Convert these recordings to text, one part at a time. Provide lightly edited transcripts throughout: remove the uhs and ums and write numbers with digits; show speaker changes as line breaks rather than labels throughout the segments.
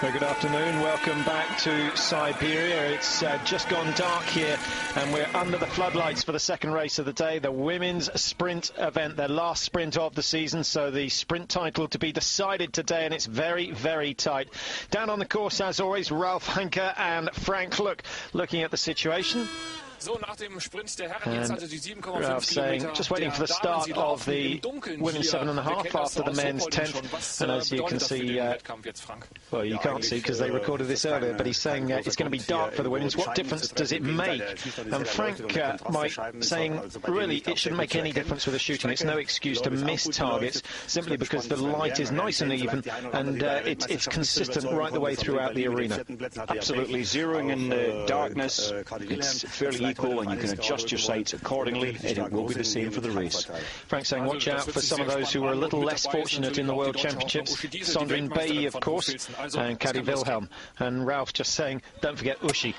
Very good afternoon. Welcome back to Siberia. It's just gone dark here and we're under the floodlights for the second race of the day, the women's sprint event, their last sprint of the season. So the sprint title to be decided today, and it's very, very tight. Down on the course, as always, Ralf Henke and Frank looking at the situation. And Ralf saying, just waiting for the start of the women's 7.5 after the men's 10th. And as you can see, well, you can't see because they recorded this earlier, but he's saying it's going to be dark for the women's. What difference does it make? And Frank saying, really, it shouldn't make any difference with the shooting. It's no excuse to miss targets simply because the light is nice and even, and it's consistent right the way throughout the arena.
Absolutely. Zeroing in the darkness, it's fairly equal, and you can adjust your sights accordingly, and it will be the same for the race.
Frank saying watch out for some of those who were a little less fortunate in the World Championships. Sandrine Bailly, of course, and Kadi Wilhelm. And Ralf just saying, don't forget Uschi.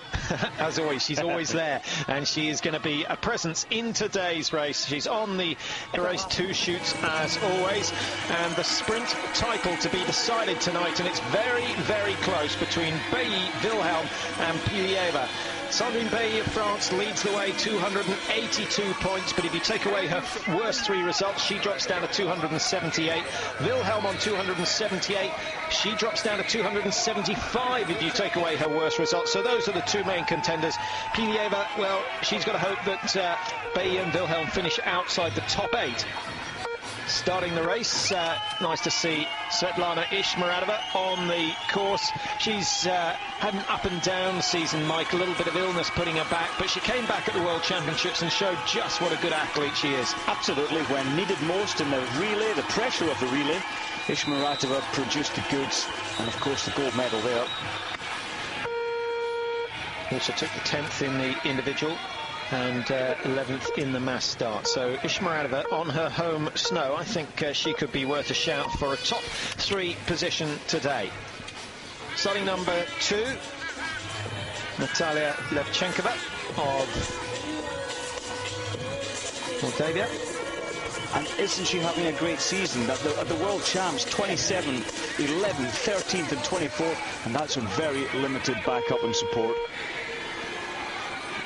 As always, she's always there, and she is going to be a presence in today's race. She's on the race 2 shoots, as always, and the sprint title to be decided tonight, and it's very, very close between Bailly, Wilhelm and Pilieva. Sandrine Bailly of France leads the way, 282 points, but if you take away her worst 3 results, she drops down to 278. Wilhelm on 278, she drops down to 275 if you take away her worst results. So those are the 2 main contenders. Pilieva, well, she's got to hope that Bailly and Wilhelm finish outside the top 8. Starting the race, nice to see Svetlana Ishmaradova on the course. She's had an up and down season, Mike, a little bit of illness putting her back, but she came back at the World Championships and showed just what a good athlete she is.
Absolutely, when needed most in the relay, the pressure of the relay, Ishmaradova produced the goods, and of course the gold medal there.
Also took the 10th in the individual and 11th in the mass start. So Ishmaradova on her home snow, I think she could be worth a shout for a top 3 position today. Starting number 2, Natalia Levchenkova of Moldavia.
And isn't she having a great season? At the World Champs, 27th, 11th, 13th and 24th, and that's with very limited backup and support.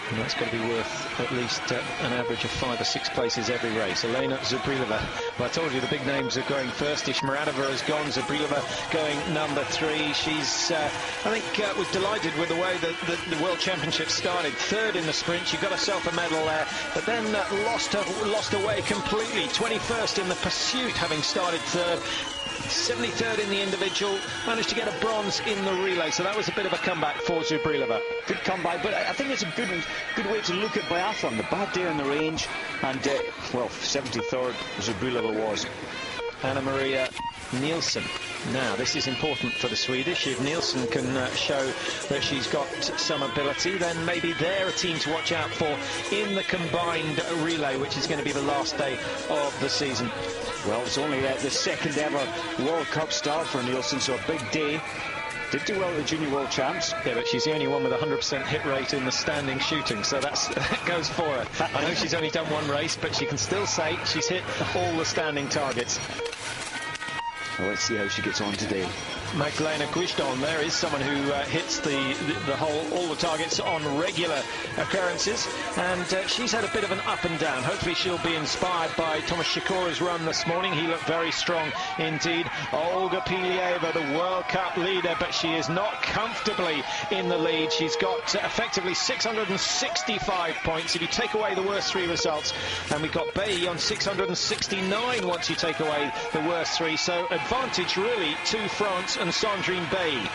And that's got to be worth at least an average of 5 or 6 places every race. Elena Zubrilova, well, I told you the big names are going first. Ishmaradova has gone, Zubrilova going number 3. She's, I think, was delighted with the way that the World Championship started. 3rd in the sprint, she got herself a medal there, but then lost her way completely. 21st in the pursuit, having started 3rd. 73rd in the individual, managed to get a bronze in the relay, so that was a bit of a comeback for Zubrilova.
Good comeback, but I think it's a good way to look at biathlon. The bad day on the range, and well, 73rd Zubrilova was.
Anna Maria Nielsen. Now, this is important for the Swedish. If Nielsen can show that she's got some ability, then maybe they're a team to watch out for in the combined relay, which is going to be the last day of the season.
Well, it's only the 2nd ever World Cup start for Nielsen, so a big day. Did do well at the Junior World Champs.
Yeah, but she's the only one with a 100% hit rate in the standing shooting, so that goes for her. I know she's only done 1 race, but she can still say she's hit all the standing targets.
Well, let's see how she gets on today.
Magdalena Guisdon, there is someone who hits all the targets on regular occurrences, and she's had a bit of an up and down. Hopefully she'll be inspired by Thomas Shikora's run this morning. He looked very strong indeed. Olga Pilieva, the World Cup leader, but she is not comfortably in the lead. She's got effectively 665 points if you take away the worst 3 results, and we've got Bailly on 669 once you take away the worst 3, so advantage really to France and Sandrine Bailly.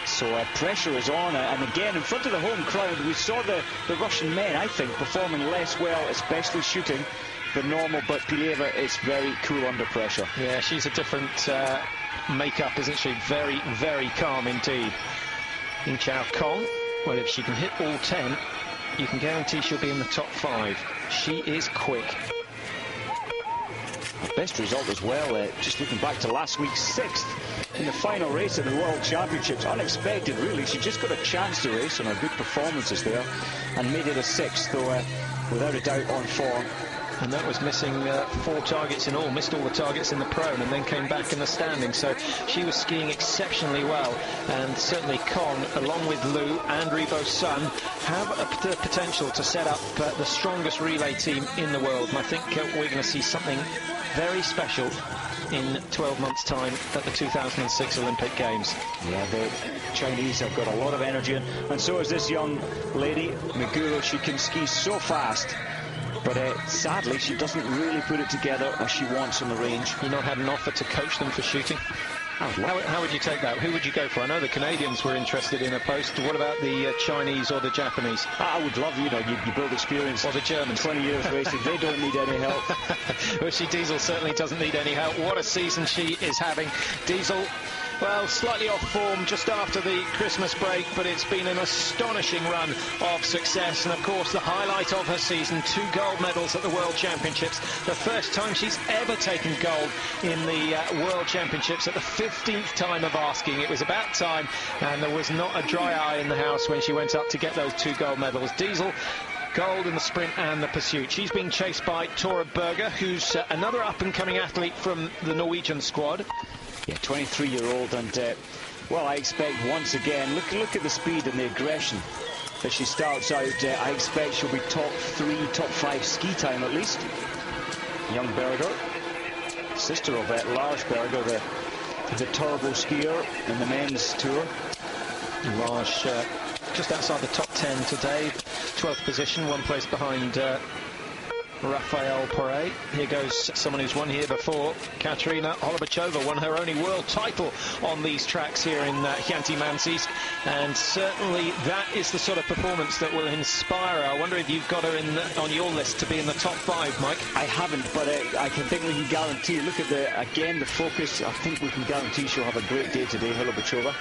So pressure is on, and again in front of the home crowd we saw the Russian men, I think, performing less well, especially shooting than normal, but Pilieva is very cool under pressure.
Yeah, she's a different makeup, isn't she? Very, very calm indeed. In Chao Kong, well, if she can hit all 10, you can guarantee she'll be in the top 5. She is quick.
Best result as well, just looking back to last week's 6th in the final race of the World Championships. Unexpected, really. She just got a chance to race on her good performances there and made it a 6th, though without a doubt on form.
And that was missing 4 targets in all, missed all the targets in the prone and then came back in the standing. So she was skiing exceptionally well, and certainly Kong, along with Lu and Rebo's son, have the potential to set up the strongest relay team in the world. And I think we're going to see something very special in 12 months' time at the 2006 Olympic Games.
Yeah, the Chinese have got a lot of energy, and so is this young lady, Meguro. She can ski so fast, but sadly she doesn't really put it together as she wants on the range.
You not had an offer to coach them for shooting? How would you take that? Who would you go for? I know the Canadians were interested in a post. What about the Chinese or the Japanese?
I would love, you build experience.
Or the Germans.
20 years racing, they don't need any help.
Ushi Diesel certainly doesn't need any help. What a season she is having. Diesel, well, slightly off form just after the Christmas break, but it's been an astonishing run of success. And, of course, the highlight of her season, 2 gold medals at the World Championships. The first time she's ever taken gold in the World Championships at the 15th time of asking. It was about time, and there was not a dry eye in the house when she went up to get those 2 gold medals. Diesel, gold in the sprint and the pursuit. She's being chased by Tora Berger, who's another up-and-coming athlete from the Norwegian squad.
Yeah, 23-year-old, and well, I expect once again, look at the speed and the aggression that she starts out. I expect she'll be top 3, top 5 ski time at least. Young Berger, sister of Lars Berger, the turbo skier in the men's tour.
Lars just outside the top 10 today, 12th position, 1 place behind Rafael Poré. Here goes someone who's won here before. Katerina Holubachova won her only world title on these tracks here in Hyanty-Mансийsk, and certainly that is the sort of performance that will inspire her. I wonder if you've got her on your list to be in the top 5, Mike.
I haven't, but I think we can guarantee. Look at the focus. I think we can guarantee she'll have a great day today, Holubachova.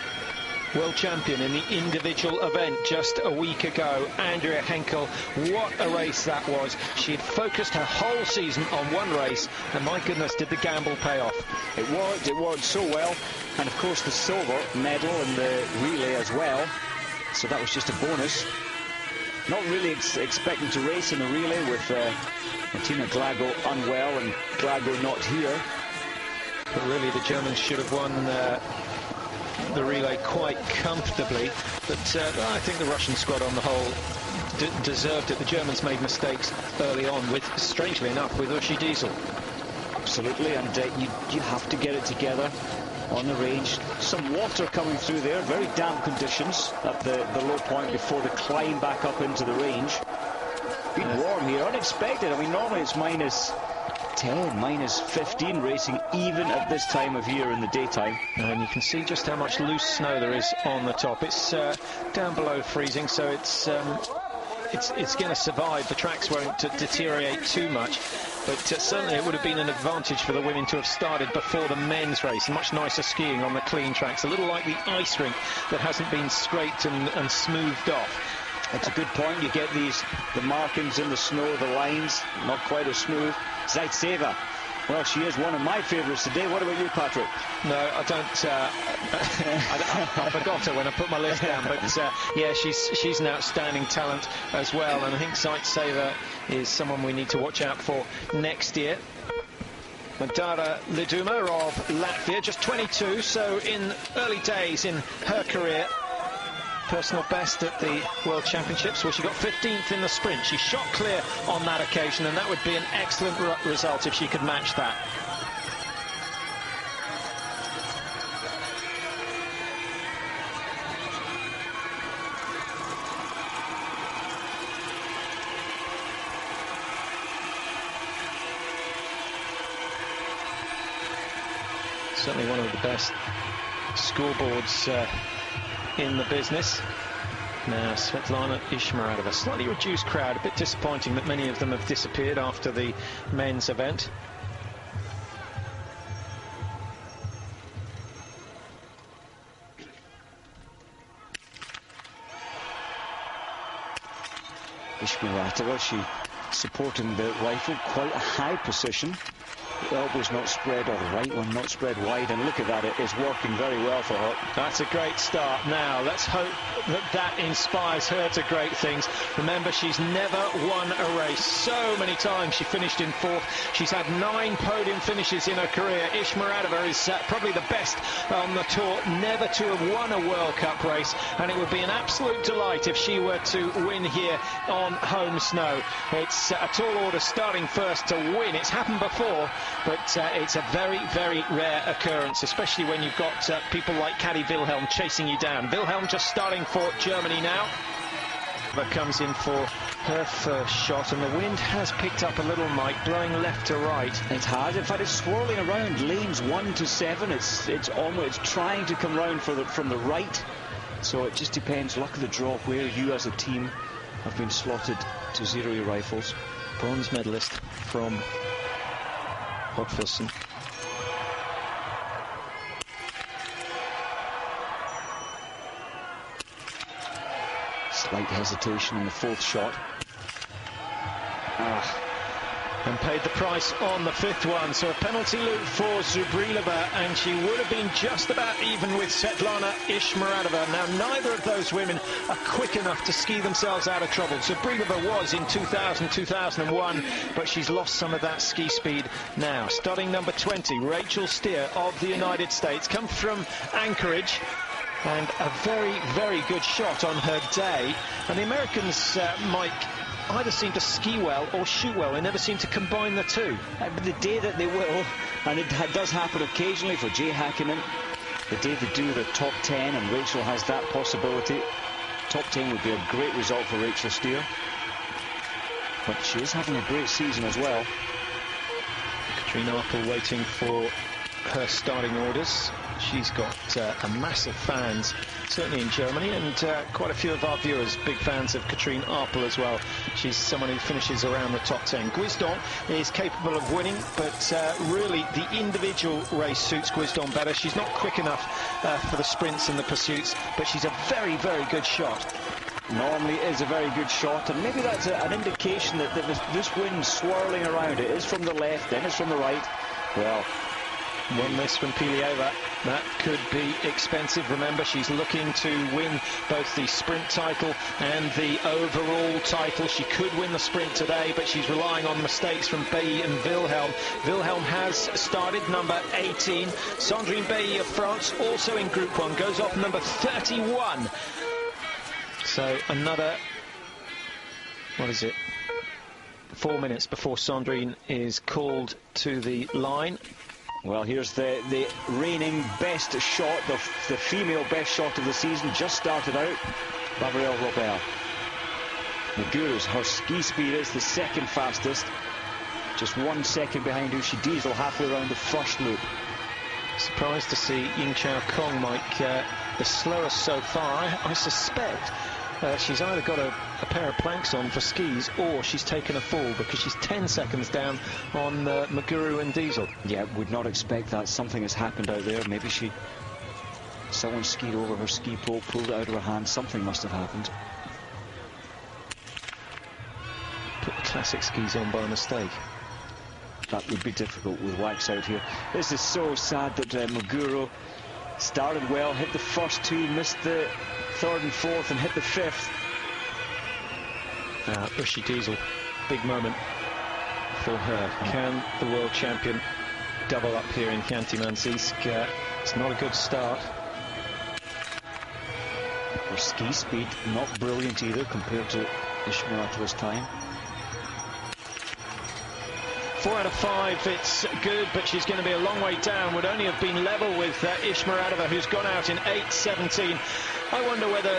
World champion in the individual event just a week ago, Andrea Henkel. What a race that was. She had focused her whole season on one race, and my goodness, did the gamble pay off.
It worked so well, and of course the silver medal in the relay as well, so that was just a bonus. Not really expecting to race in the relay with Martina Glago unwell and Glago not here.
But really the Germans should have won the relay quite comfortably, but I think the Russian squad on the whole deserved it. The Germans made mistakes early on, with, strangely enough, with Ushi Diesel.
Absolutely, and you have to get it together on the range. Some water coming through there, very damp conditions at the low point before the climb back up into the range. Been warm here, unexpected. I mean, normally it's minus 10, minus 15 racing even at this time of year in the daytime.
And you can see just how much loose snow there is on the top. It's down below freezing, so it's going to survive. The tracks won't deteriorate too much, but certainly it would have been an advantage for the women to have started before the men's race. Much nicer skiing on the clean tracks, a little like the ice rink that hasn't been scraped and smoothed off.
That's a good point. You get the markings in the snow, the lines, not quite as smooth. Zaitseva, well, she is one of my favourites today. What about you, Patrick?
No, I don't. I forgot her when I put my list down, but yeah, she's an outstanding talent as well, and I think Zaitseva is someone we need to watch out for next year. Madara Liduma of Latvia, just 22, so in early days in her career. Personal best at the World Championships, where she got 15th in the sprint. She shot clear on that occasion, and that would be an excellent result if she could match that. Certainly one of the best scoreboards in the business. Now Svetlana Ishmaradova, slightly reduced crowd, a bit disappointing that many of them have disappeared after the men's event.
Ishmaradova, she supporting the rifle, quite a high position. The elbow's not spread, or the right one not spread wide, and look at that, it is working very well for her.
That's a great start. Now let's hope that that inspires her to great things. Remember, she's never won a race. So many times she finished in 4th. She's had 9 podium finishes in her career. Ishmaradova is probably the best on the tour never to have won a World Cup race, and it would be an absolute delight if she were to win here on home snow. It's a tall order starting first to win. It's happened before, but it's a very, very rare occurrence, especially when you've got people like Caddy Wilhelm chasing you down. Wilhelm just starting for Germany now. But comes in for her first shot, and the wind has picked up a little, Mike, blowing left to right.
It has. In fact, it's swirling around lanes 1 to 7. It's almost trying to come round from the right. So it just depends, luck of the draw, where you as a team have been slotted to zero your rifles.
Bronze medalist from Hodgson.
Slight hesitation in the 4th shot.
And paid the price on the 5th one. So a penalty loop for Zubrilova, and she would have been just about even with Svetlana Ishmaradova. Now, neither of those women are quick enough to ski themselves out of trouble. Zubrilova was in 2000, 2001, but she's lost some of that ski speed now. Starting number 20, Rachel Steer of the United States, comes from Anchorage. And a very, very good shot on her day. And the Americans, Mike, either seem to ski well or shoot well. They never seem to combine the two.
But the day that they will, and it does happen occasionally for Jay Hakkinen, the day they do the top 10, and Rachel has that possibility. Top 10 would be a great result for Rachel Steer. But she is having a great season as well.
Katrina Arpel waiting for her starting orders. She's got a massive fans, certainly in Germany, and quite a few of our viewers big fans of Katrine Arpel as well. She's someone who finishes around the top 10. Guisdon is capable of winning, but really the individual race suits Guisdon better. She's not quick enough for the sprints and the pursuits, but she's a very, very good shot.
Normally is a very good shot, and maybe that's an indication that this wind swirling around, it is from the left, then it's from the right. Well,
one miss from Pilieva. That could be expensive. Remember, she's looking to win both the sprint title and the overall title. She could win the sprint today, but she's relying on mistakes from Bailly and Wilhelm. Wilhelm has started number 18. Sandrine Bailly of France, also in Group 1, goes off number 31. So another, 4 minutes before Sandrine is called to the line.
Well, here's the reigning best shot, the female best shot of the season, just started out, Gabrielle Robert. Muguru's, her ski speed is the 2nd fastest, just 1 second behind Ushi Diesel halfway around the first loop.
Surprised to see Ying Chao Kong, Mike, the slowest so far. I suspect she's either got a pair of planks on for skis, or she's taken a fall, because she's 10 seconds down on Muguru and Diesel.
Yeah, would not expect that. Something has happened out there. Maybe someone skied over her ski pole, pulled it out of her hand. Something must have happened.
Put the classic skis on by mistake.
That would be difficult with wax out here. This is so sad that Muguru started well, hit the first 2, missed the 3rd and 4th, and hit the 5th.
Ushi Diesel, big moment for her. Can the world champion double up here in Hanthy-Mансийsk? It's not a good start.
Her ski speed, not brilliant either compared to Ishmaratova's time.
4 out of 5, it's good, but she's going to be a long way down. Would only have been level with Ishmaradova, who's gone out in 8:17. I wonder whether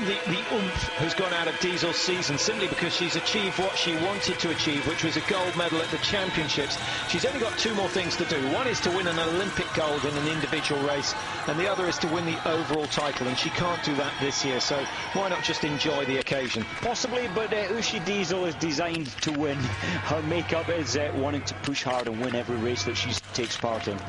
the oomph has gone out of Diesel's season, simply because she's achieved what she wanted to achieve, which was a gold medal at the championships. She's only got 2 more things to do. One is to win an Olympic gold in an individual race, and the other is to win the overall title, and she can't do that this year, so why not just enjoy the occasion?
Possibly, but Ushi Diesel is designed to win. Her makeup is wanting to push hard and win every race that she takes part in.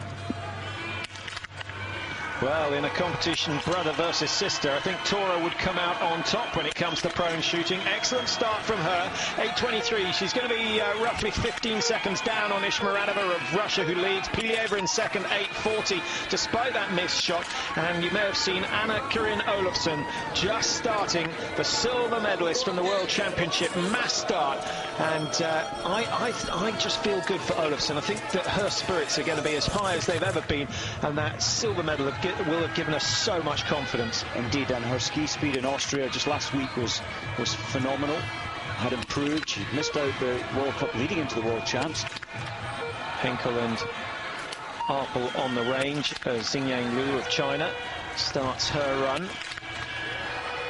Well, in a competition, brother versus sister, I think Tora would come out on top when it comes to prone shooting. Excellent start from her. 8:23. She's going to be roughly 15 seconds down on Ishmaradova of Russia, who leads. Pilieva in second, 8:40, despite that missed shot. And you may have seen Anna Karin Olofsson just starting, the silver medalist from the World Championship. Mass start. And I just feel good for Olofsson. I think that her spirits are going to be as high as they've ever been. And that silver medal will have given us so much confidence.
Indeed, and her ski speed in Austria just last week was phenomenal. Had improved. She missed out the World Cup leading into the World Champs.
Henkel and Arpel on the range. Xingyang Liu of China starts her run.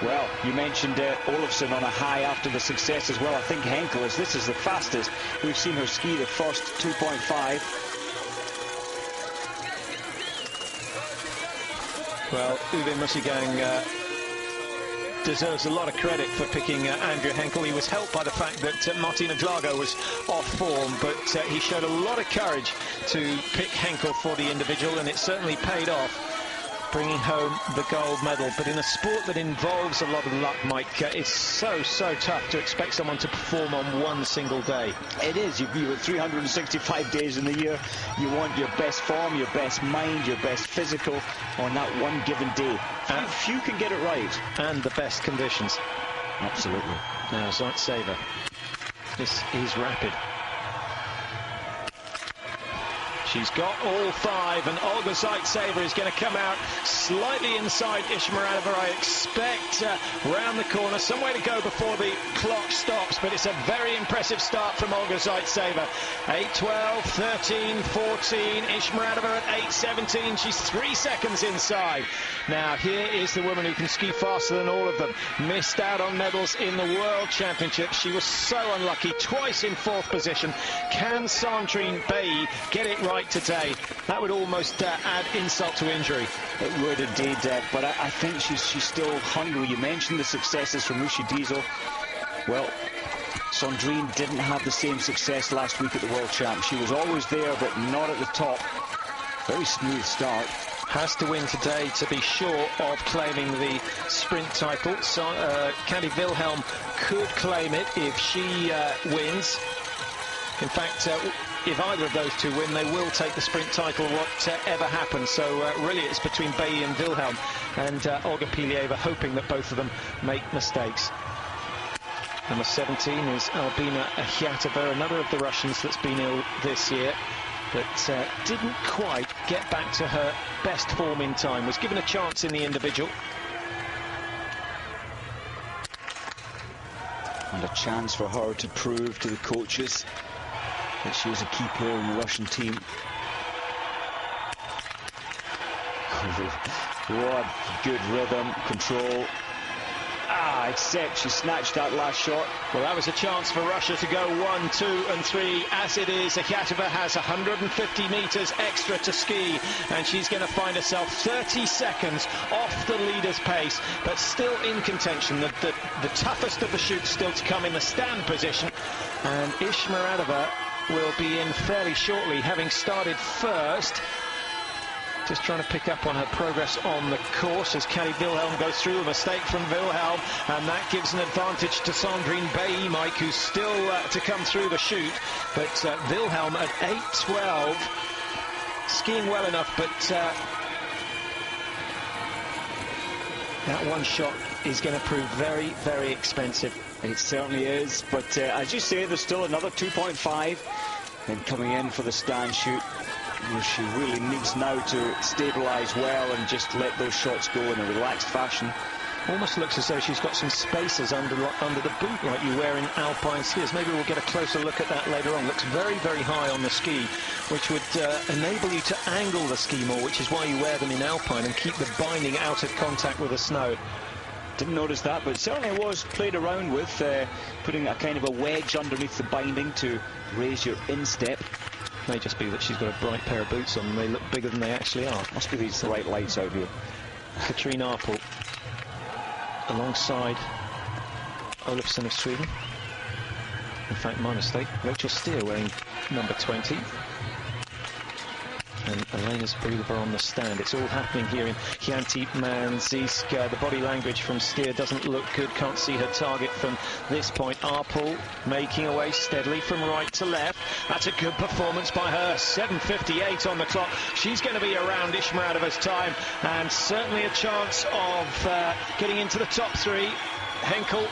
Well, you mentioned Olofsson on a high after the success as well. I think Henkel this is the fastest we've seen her ski, the first 2.5.
Well, Uwe Musigang deserves a lot of credit for picking Andrea Henkel. He was helped by the fact that Martina Glago was off form, but he showed a lot of courage to pick Henkel for the individual, and it certainly paid off, bringing home the gold medal. But in a sport that involves a lot of luck, Mike, it's so tough to expect someone to perform on one single day.
It is. You've got 365 days in the year. You want your best form, your best mind, your best physical on that one given day. Few can get it right.
And the best conditions.
Absolutely.
Now, Zaitsev. This is rapid. She's got all five, and Olga Zaitsev is going to come out slightly inside Ishmaradova. I expect round the corner, some way to go before the clock stops, but it's a very impressive start from Olga Zaitsev. 8:12, 13, 14, Ishmaradova at 8:17. She's 3 seconds inside. Now, here is the woman who can ski faster than all of them. Missed out on medals in the World Championship. She was so unlucky, twice in 4th position. Can Sandrine Bailly get it right today? That would almost add insult to injury.
It would indeed, but I think she's still hungry. You mentioned the successes from Uschi Diesel. Well, Sandrine didn't have the same success last week at the World Champs. She was always there, but not at the top. Very smooth start.
Has to win today to be sure of claiming the sprint title. So, Kadi Wilhelm could claim it if she wins. In fact, if either of those two win, they will take the sprint title, whatever happens. So really it's between Bailly and Wilhelm, and Olga Pilieva hoping that both of them make mistakes. Number 17 is Albina Akhятova, another of the Russians that's been ill this year, but didn't quite get back to her best form in time. Was given a chance in the individual.
And a chance for her to prove to the coaches that she was a key player in the Russian team. What good rhythm, control. Except she snatched that last shot.
Well, that was a chance for Russia to go 1, 2 and 3. As it is, Akhятova has 150 meters extra to ski, and she's going to find herself 30 seconds off the leader's pace, but still in contention. The toughest of the shoots still to come in the stand position, and Ishmaradova will be in fairly shortly, having started first. Just trying to pick up on her progress on the course as Kadi Wilhelm goes through. A mistake from Wilhelm, and that gives an advantage to Sandrine Bailly, Mike, who's still to come through the chute. But Wilhelm at 8:12, skiing well enough, but that one shot is going to prove very expensive.
It certainly is, but as you say, there's still another 2.5, and coming in for the stand shoot, where she really needs now to stabilise well and just let those shots go in a relaxed fashion.
Almost looks as though she's got some spacers under the boot like you wear in alpine skiers. Maybe we'll get a closer look at that later on. Looks very high on the ski, which would enable you to angle the ski more, which is why you wear them in alpine and keep the binding out of contact with the snow.
Didn't notice that, but certainly was played around with, putting a kind of a wedge underneath the binding to raise your instep.
May just be that she's got a bright pair of boots on and they look bigger than they actually are.
Must be these bright lights out here.
Katrine Arpel alongside Olofsson of Sweden. In fact, my mistake. Rachel Steer wearing number 20. And Elena's Bulova on the stand. It's all happening here in Hänty-Mансийsk. The body language from Steer doesn't look good. Can't see her target from this point. Arpel making away steadily from right to left. That's a good performance by her. 7:58 on the clock. She's going to be around Ishmaradova's time, and certainly a chance of getting into the top three. Henkel,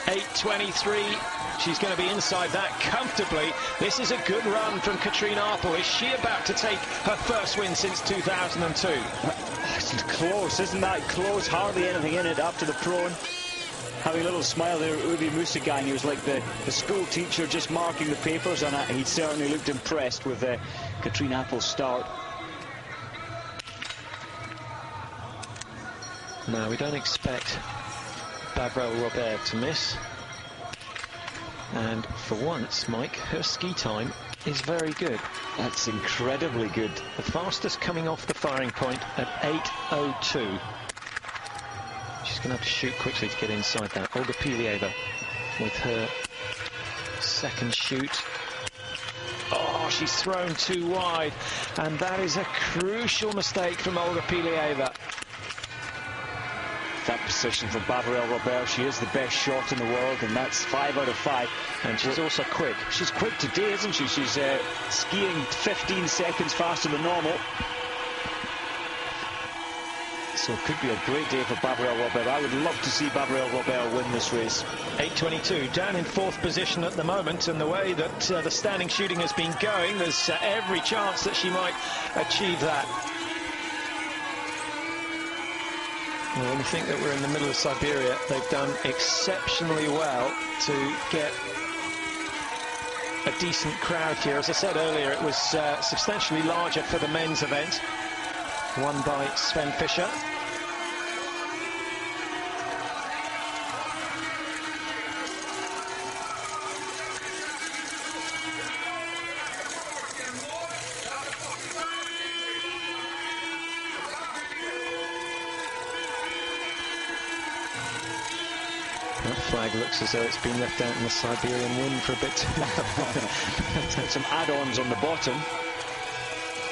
8:23. She's going to be inside that comfortably. This is a good run from Katrine Arpel. Is she about to take her first win since 2002?
It's close, isn't that close? Hardly anything in it after the prone. Having a little smile there, Uvi Musagang. He was like the school teacher just marking the papers, and he certainly looked impressed with Katrine Arpel's start.
No, we don't expect Babrel Robert to miss. And for once, Mike, her ski time is very good.
That's incredibly good.
The fastest coming off the firing point at 8:02. She's going to have to shoot quickly to get inside that. Olga Pilieva with her second shoot. Oh, she's thrown too wide. And that is a crucial mistake from Olga Pilieva.
That position for Babrel Robert. She is the best shot in the world, and that's 5 out of 5.
And she's also quick.
She's quick today, isn't she? She's skiing 15 seconds faster than normal. So it could be a great day for Babrel Robert. I would love to see Babrel Robert win this race.
8:22, down in 4th position at the moment, and the way that the standing shooting has been going, there's every chance that she might achieve that. Well, when you think that we're in the middle of Siberia, they've done exceptionally well to get a decent crowd here. As I said earlier, it was substantially larger for the men's event, won by Sven Fischer. That flag looks as though it's been left out in the Siberian wind for a bit too long.
It's got some add-ons on the bottom.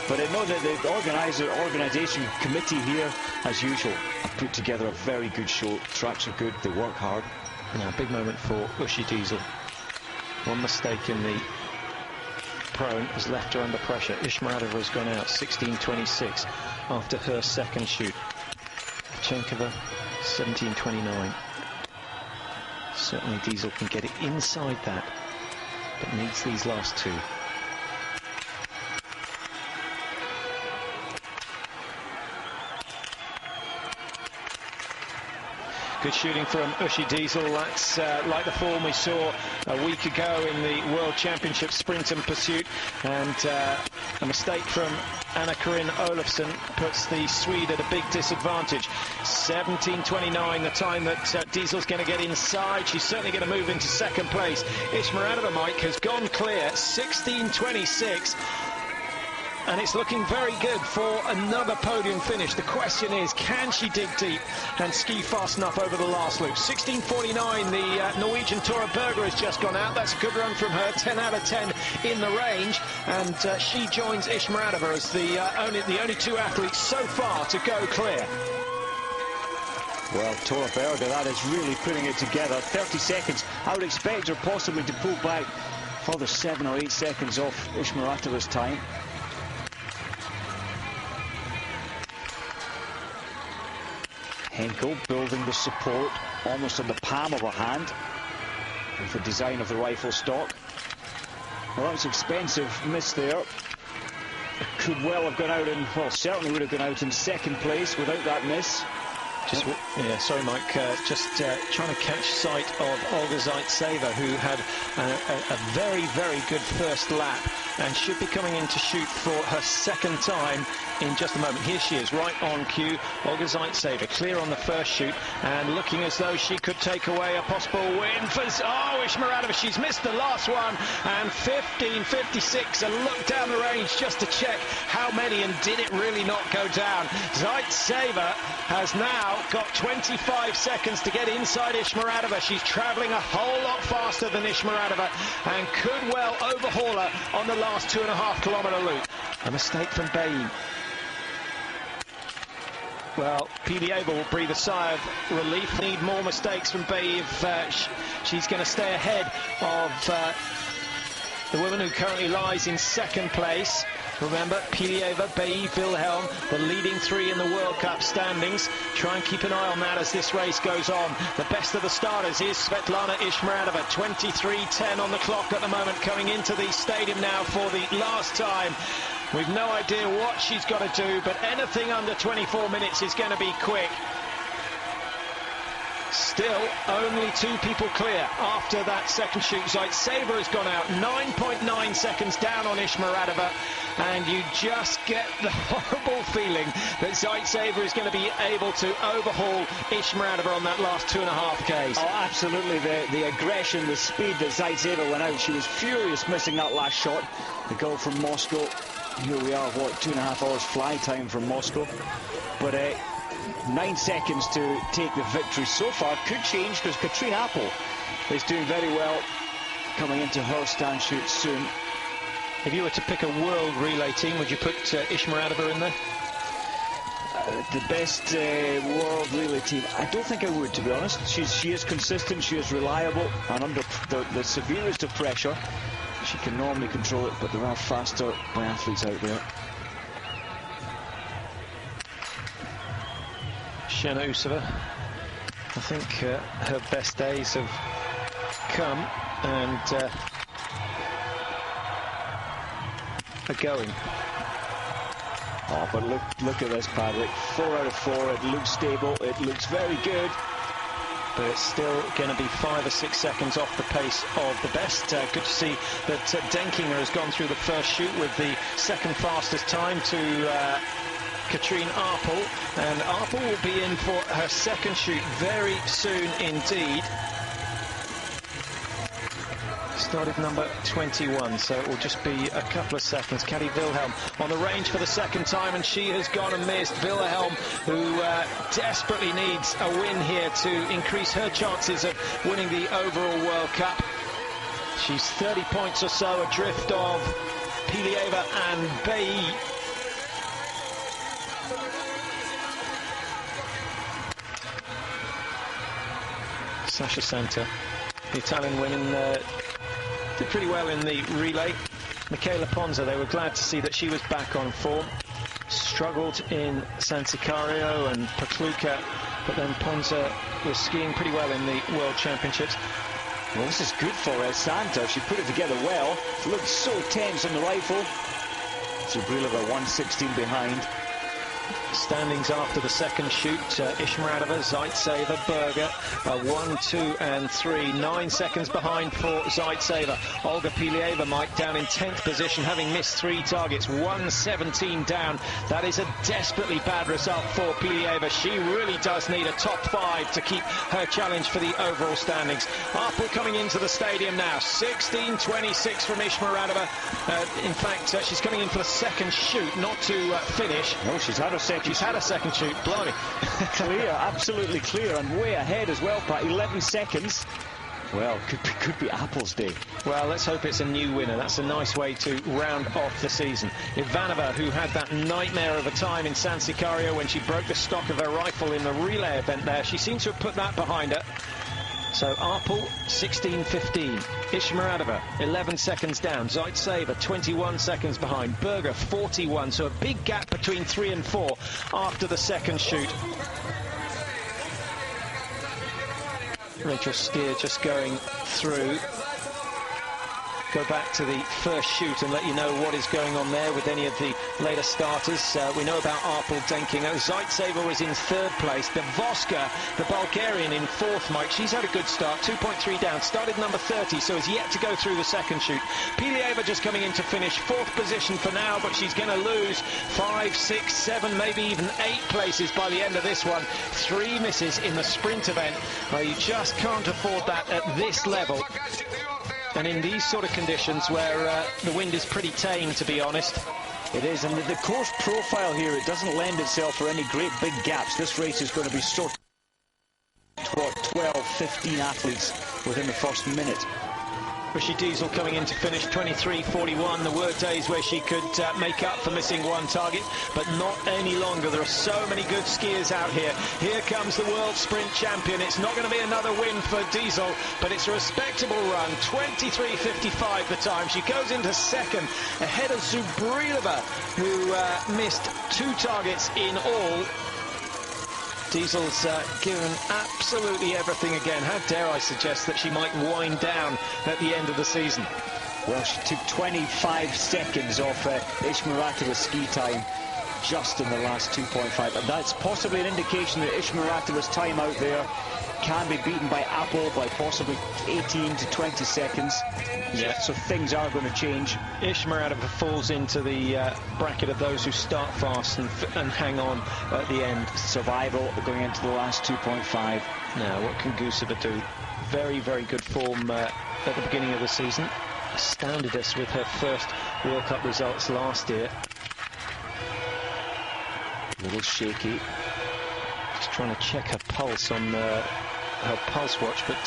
But I know that the organisation committee here, as usual, have put together a very good show. Tracks are good, they work hard.
Now, big moment for Uschi Diesel. One mistake in the prone has left her under pressure. Ishmaradova has gone out 16:26 after her second shoot. Chenkova 17:29. Certainly Diesel can get it inside that, but needs these last two. Good shooting from Uschi Diesel. That's like the form we saw a week ago in the World Championship Sprint and Pursuit. And a mistake from Anna-Karin Olofsson puts the Swede at a big disadvantage. 17:29, the time that Diesel's going to get inside. She's certainly going to move into second place. Ishmaradova, Mike, has gone clear, 16:26. And it's looking very good for another podium finish. The question is, can she dig deep and ski fast enough over the last loop? 16:49, the Norwegian Tora Berger has just gone out. That's a good run from her, 10 out of 10 in the range. And she joins Ishmaradova as the only two athletes so far to go clear.
Well, Tora Berger, that is really putting it together. 30 seconds. I would expect her possibly to pull back further 7 or 8 seconds off Ishmaradova's time. Henkel building the support almost on the palm of her hand with the design of the rifle stock. Well, that was expensive miss there. It could well have gone out in, well, certainly would have gone out in second place without that miss.
Yeah, sorry, Mike. Just trying to catch sight of Olga Zaitseva, who had a very, very good first lap and should be coming in to shoot for her second time in just a moment. Here she is, right on cue. Olga Zaitseva, clear on the first shoot and looking as though she could take away a possible win for Ishmaradova. She's missed the last one, and 15:56. A look down the range just to check how many, and did it really not go down. Zaitseva has now now got 25 seconds to get inside Ishmaradova. She's travelling a whole lot faster than Ishmaradova and could well overhaul her on the last 2.5 kilometre loop. A mistake from Bayi. Well, Pilieva will breathe a sigh of relief. Need more mistakes from Bayi if she's going to stay ahead of the woman who currently lies in second place. Remember, Pilieva, Bayi, Wilhelm, the leading three in the World Cup standings. Try and keep an eye on that as this race goes on. The best of the starters is Svetlana Ishmaradova, 23:10 on the clock at the moment, coming into the stadium now for the last time. We've no idea what she's got to do, but anything under 24 minutes is going to be quick. Still, only 2 people clear after that second shoot. Zaitseva has gone out 9.9 seconds down on Ishmaradova, and you just get the horrible feeling that Zaitseva is going to be able to overhaul Ishmaradova on that last 2.5 Ks.
Oh, absolutely. The aggression, the speed that Zaitseva went out. She was furious missing that last shot. The goal from Moscow. Here we are, what, 2.5 hours fly time from Moscow. But 9 seconds to take the victory so far. Could change because Katrine Apple is doing very well coming into her stand shoot soon.
If you were to pick a world relay team, would you put Ishmaradova in there?
The best world relay team? I don't think I would, to be honest. She is consistent, she is reliable, and under the severest of pressure, she can normally control it, but there are faster biathletes out there.
Shena Usova, I think her best days have come and are going.
Oh, but look at this, Patrick. 4 out of 4. It looks stable. It looks very good.
But it's still going to be 5 or 6 seconds off the pace of the best. Good to see that Denkinger has gone through the first shoot with the second fastest time to Katrine Apel. And Apel will be in for her second shoot very soon indeed. Started number 21, so it will just be a couple of seconds. Kari Wilhelm on the range for the second time, and she has gone and missed. Wilhelm, who desperately needs a win here to increase her chances of winning the overall World Cup. She's 30 points or so adrift of Pilieva and Bayi. Sasha Santa, the Italian women did pretty well in the relay. Michela Ponza, they were glad to see that she was back on form. Struggled in San Sicario and Pokluka, but then Ponza was skiing pretty well in the World Championships.
Well, this is good for Santa. She put it together well. She looked so tense on the rifle. Zubrilova 1:16 behind.
Standings after the second shoot, Ishmaradova, Zaitseva, Berger, 1, 2 and 3. 9 seconds behind for Zaitseva. Olga Pilieva, Mike, down in 10th position, having missed 3 targets, 1:17 down. That is a desperately bad result for Pilieva. She really does need a top 5 to keep her challenge for the overall standings. Apel coming into the stadium now, 16:26 from Ishmaradova. In fact, she's coming in for the second shoot, not to finish.
No, she's had a second.
She's had a second shoot, blimey.
Clear, absolutely clear, and way ahead as well, Pat. 11 seconds. Well, could be Apple's day.
Well, let's hope it's a new winner. That's a nice way to round off the season. Ivanova, who had that nightmare of a time in San Sicario when she broke the stock of her rifle in the relay event there, she seems to have put that behind her. So Apel, 16:15. Ishmaradova, 11 seconds down. Zaitseva, 21 seconds behind. Berger, 41. So a big gap between 3 and 4 after the second shoot. Rachel Steer just going through. Go back to the first shoot and let you know what is going on there with any of the later starters. We know about Apel, Denkinger. Zaitseva was in 3rd place. The Voska, the Bulgarian, in 4th, Mike. She's had a good start, 2.3 down. Started number 30, so is yet to go through the second shoot. Pilieva just coming in to finish 4th position for now, but she's going to lose 5, 6, 7, maybe even 8 places by the end of this one. 3 misses in the sprint event. Well, you just can't afford that at this level. And in these sort of conditions where the wind is pretty tame, to be honest,
It is, and the course profile here, it doesn't lend itself for any great big gaps. This race is going to be so 12, 15 athletes within the first minute.
Rishi Diesel coming in to finish 23.41. There were days where she could make up for missing one target, but not any longer. There are so many good skiers out here. Here comes the world sprint champion. It's not going to be another win for Diesel, but it's a respectable run. 23.55 the time. She goes into second ahead of Zubrilova, who missed 2 targets in all. Diesel's given absolutely everything again. How dare I suggest that she might wind down at the end of the season?
Well, she took 25 seconds off Ishmiratova's ski time just in the last 2.5. And that's possibly an indication that Ishmiratova's time out there can be beaten by Apple by possibly 18 to 20 seconds.
Yeah.
So things are going to change.
Ishmiratowa falls into the bracket of those who start fast and hang on at the end.
Survival going into the last 2.5.
Now, what can Guseva do? Very, very good form at the beginning of the season. Astounded us with her first World Cup results last year.
A little shaky.
Just trying to check her pulse on her pulse watch, but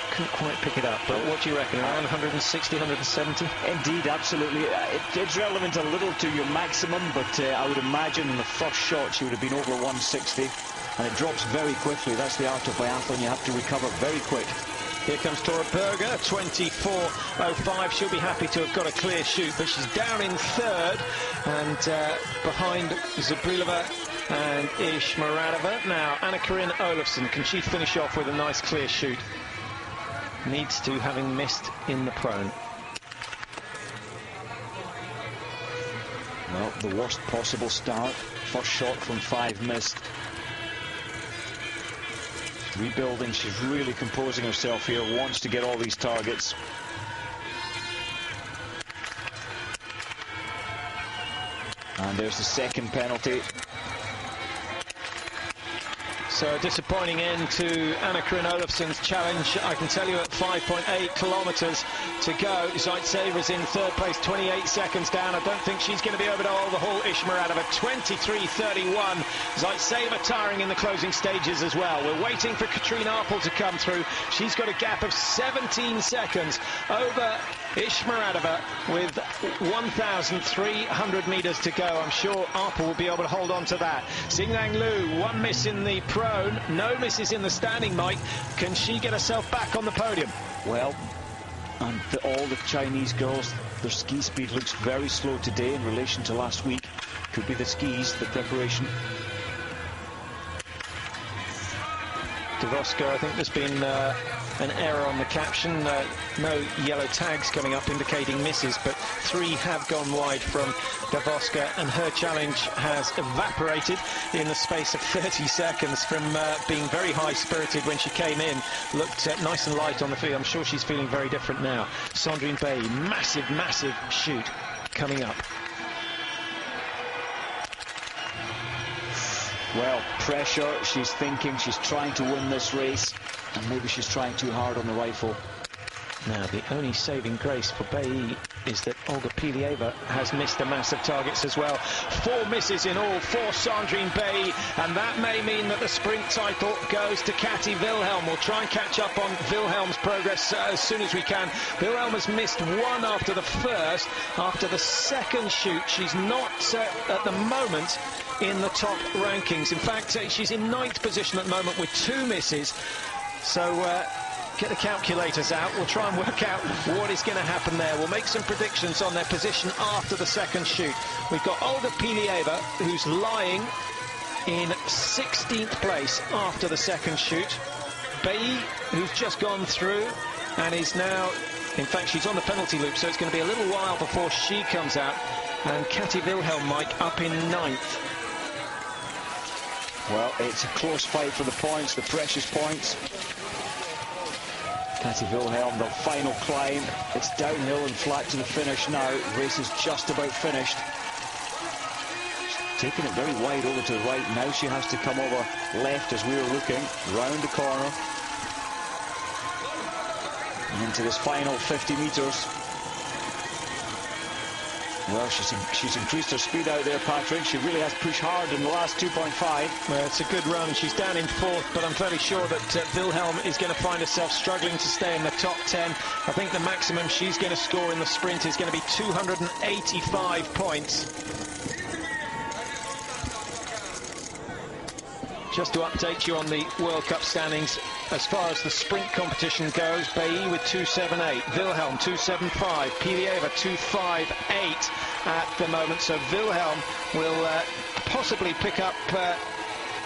couldn't quite pick it up. But what do you reckon, around 160, 170?
Indeed, absolutely. It's relevant a little to your maximum, but I would imagine in the first shot she would have been over 160, and it drops very quickly. That's the art of biathlon. You have to recover very quick.
Here comes Tora Berger, 24.05. She'll be happy to have got a clear shoot, but she's down in third and behind Zubrilova and Ishmiratowa. Now, Anna-Karin Olofsson, can she finish off with a nice clear shoot? Needs to, having missed in the prone.
Well, the worst possible start. First shot from 5 missed. Rebuilding, she's really composing herself here, wants to get all these targets. And there's the second penalty.
So a disappointing end to Anna-Karin Olofsson's challenge. I can tell you at 5.8 kilometres to go. Zaitseva's in third place, 28 seconds down. I don't think she's going to be able to overhaul Ishmiratowa. 23.31. Zaitseva tiring in the closing stages as well. We're waiting for Katrina Apel to come through. She's got a gap of 17 seconds over Ishmiratowa with 1,300 metres to go. I'm sure Apel will be able to hold on to that. Xingyang Liu, 1 miss in the prone, no misses in the standing, Mike. Can she get herself back on the podium?
Well, and all the Chinese girls, their ski speed looks very slow today in relation to last week. Could be the skis, the preparation.
Davoska, I think there's been an error on the caption. No yellow tags coming up indicating misses, but 3 have gone wide from Davoska, and her challenge has evaporated in the space of 30 seconds from being very high-spirited when she came in. Looked nice and light on the field. I'm sure she's feeling very different now. Sandrine Bay, massive, massive shoot coming up.
Well, pressure, she's thinking, she's trying to win this race, and maybe she's trying too hard on the rifle.
Now, the only saving grace for Bay is that Olga Pilieva has missed a mass of targets as well. 4 misses in all for Sandrine Bay, and that may mean that the sprint title goes to Kati Wilhelm. We'll try and catch up on Wilhelm's progress as soon as we can. Wilhelm has missed 1 after the first. After the second shoot, she's not at the moment in the top rankings. In fact, she's in 9th position at the moment with 2 misses. So get the calculators out. We'll try and work out what is going to happen there. We'll make some predictions on their position after the second shoot. We've got Olga Pilieva, who's lying in 16th place after the second shoot. Bailly, who's just gone through and is now, in fact, she's on the penalty loop, so it's going to be a little while before she comes out. And Kati Wilhelm, Mike, up in 9th.
Well, it's a close fight for the points, the precious points. Kati Wilhelm, the final climb. It's downhill and flat to the finish now. Race is just about finished. She's taking it very wide over to the right. Now she has to come over left as we were looking, round the corner. And into this final 50 metres. Well, she's increased her speed out there, Patrick. She really has pushed hard in the last 2.5.
Well, it's a good run. She's down in 4th, but I'm fairly sure that Wilhelm is going to find herself struggling to stay in the top 10. I think the maximum she's going to score in the sprint is going to be 285 points. Just to update you on the World Cup standings, as far as the sprint competition goes, Bailly with 278, Wilhelm 275, Pilieva 258 at the moment. So Wilhelm will possibly pick up,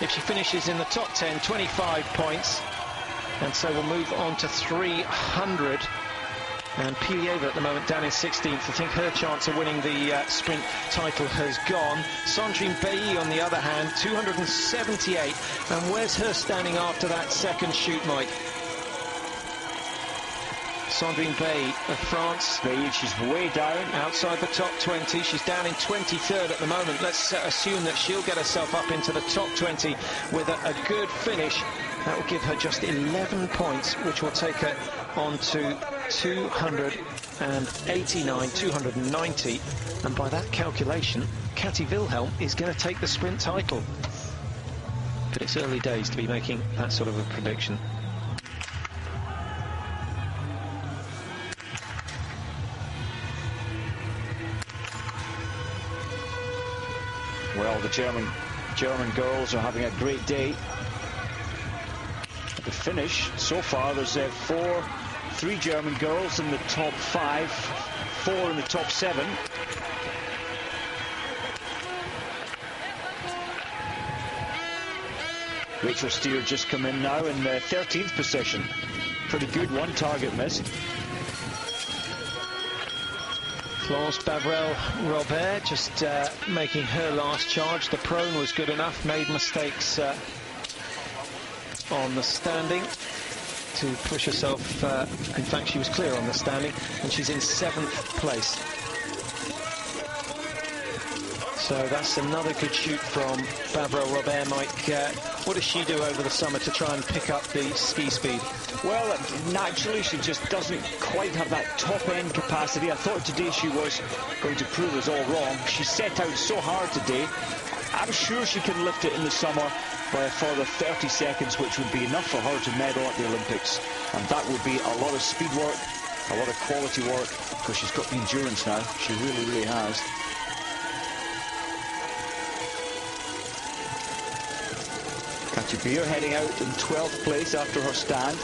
if she finishes in the top 10, 25 points. And so we'll move on to 300. And Pilieva at the moment down in 16th. I think her chance of winning the sprint title has gone. Sandrine Bailly, on the other hand, 278. And where's her standing after that second shoot, Mike? Sandrine Bailly of France.
Bailly, she's way down.
Outside the top 20. She's down in 23rd at the moment. Let's assume that she'll get herself up into the top 20 with a good finish. That will give her just 11 points, which will take her on to 289, 290. And by that calculation, Katie Wilhelm is going to take the sprint title. But it's early days to be making that sort of a prediction.
Well, the German girls are having a great day. At the finish, so far, there's 3 German girls in the top 5, 4 in the top 7. Rachel Steer just come in now in the 13th position. Pretty good, 1 target missed.
Florence Bavrel-Robert just making her last charge. The prone was good enough, made mistakes on the standing to push herself. In fact, she was clear on the standing, and she's in 7th place. So that's another good shoot from Bavrel-Robert. Mike, what does she do over the summer to try and pick up the ski speed?
Well, naturally, she just doesn't quite have that top-end capacity. I thought today she was going to prove us all wrong. She set out so hard today. I'm sure she can lift it in the summer by a further 30 seconds, which would be enough for her to medal at the Olympics. And that would be a lot of speed work, a lot of quality work, because she's got the endurance now. She really, really has. Katja Beer heading out in 12th place after her stand.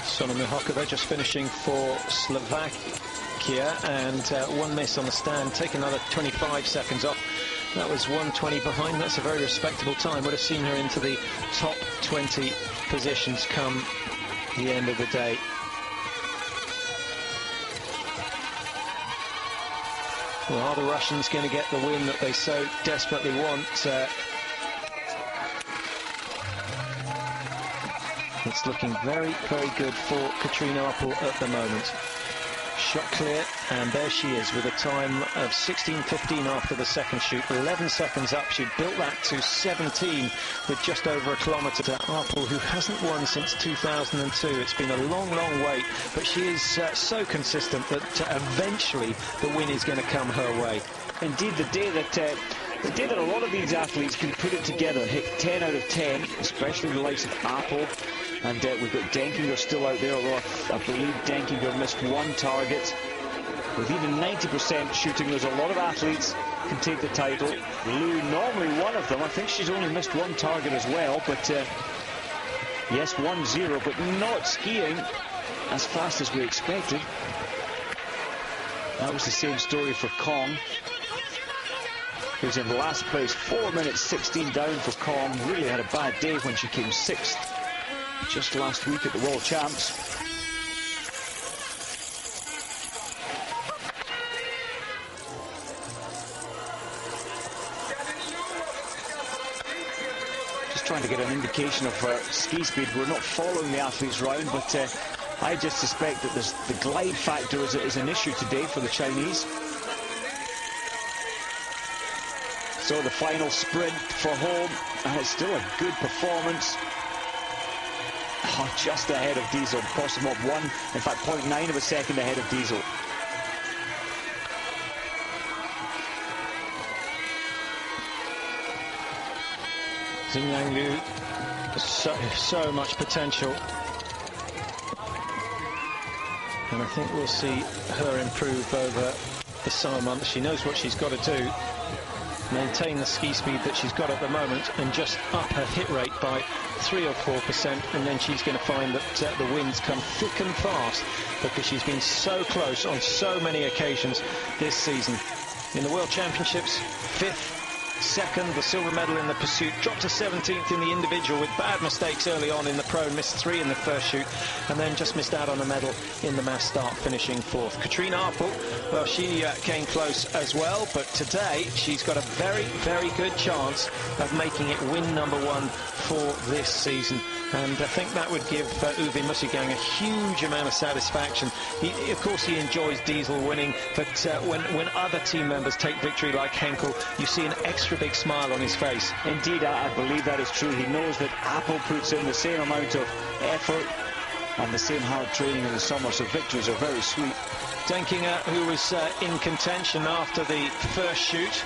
Sona Mihokova just finishing for Slovakia, and 1 miss on the stand. Take another 25 seconds off. That was 1:20 behind. That's a very respectable time. Would have seen her into the top 20 positions come the end of the day. Well, are the Russians going to get the win that they so desperately want? It's looking very, very good for Katrina Oppel at the moment. Shot clear, and there she is with a time of 16:15 after the second shoot. 11 seconds up. She built that to 17 with just over a kilometre. To Oppel, who hasn't won since 2002. It's been a long, long wait, but she is so consistent that eventually the win is going to come her way.
Indeed, the day that a lot of these athletes can put it together, hit 10 out of 10, especially the likes of Oppel. And we've got Denkinger still out there, although I believe Denkinger missed 1 target. With even 90% shooting, there's a lot of athletes can take the title. Lou, normally one of them. I think she's only missed 1 target as well, but yes, 1-0, but not skiing as fast as we expected. That was the same story for Kong, who's in last place, 4 minutes 16 down for Kong. Really had a bad day when she came 6th. Just last week at the World Champs. Just trying to get an indication of ski speed. We're not following the athletes round, but I just suspect that the glide factor is an issue today for the Chinese. So the final sprint for home, and it's still a good performance. Oh, just ahead of Diesel, possible 1, in fact 0.9 of a second ahead of Diesel.
Xingyang Liu, so much potential. And I think we'll see her improve over the summer months. She knows what she's got to do. Maintain the ski speed that she's got at the moment and just up her hit rate by 3 or 4%, and then she's going to find that the winds come thick and fast, because she's been so close on so many occasions this season. In the World Championships, 5th, 2nd, the silver medal in the pursuit, dropped to 17th in the individual with bad mistakes early on in the pro, missed 3 in the first shoot, and then just missed out on a medal in the mass start, finishing 4th. Katrina Apel, well, she came close as well, but today she's got a very, very good chance of making it win #1 for this season. And I think that would give Uwe Mussigang a huge amount of satisfaction. Of course, he enjoys Diesel winning, but when other team members take victory like Henkel, you see an extra big smile on his face.
Indeed, I believe that is true. He knows that Apel puts in the same amount of effort and the same hard training in the summer, so victories are very sweet.
Denkinger, who was in contention after the first shoot,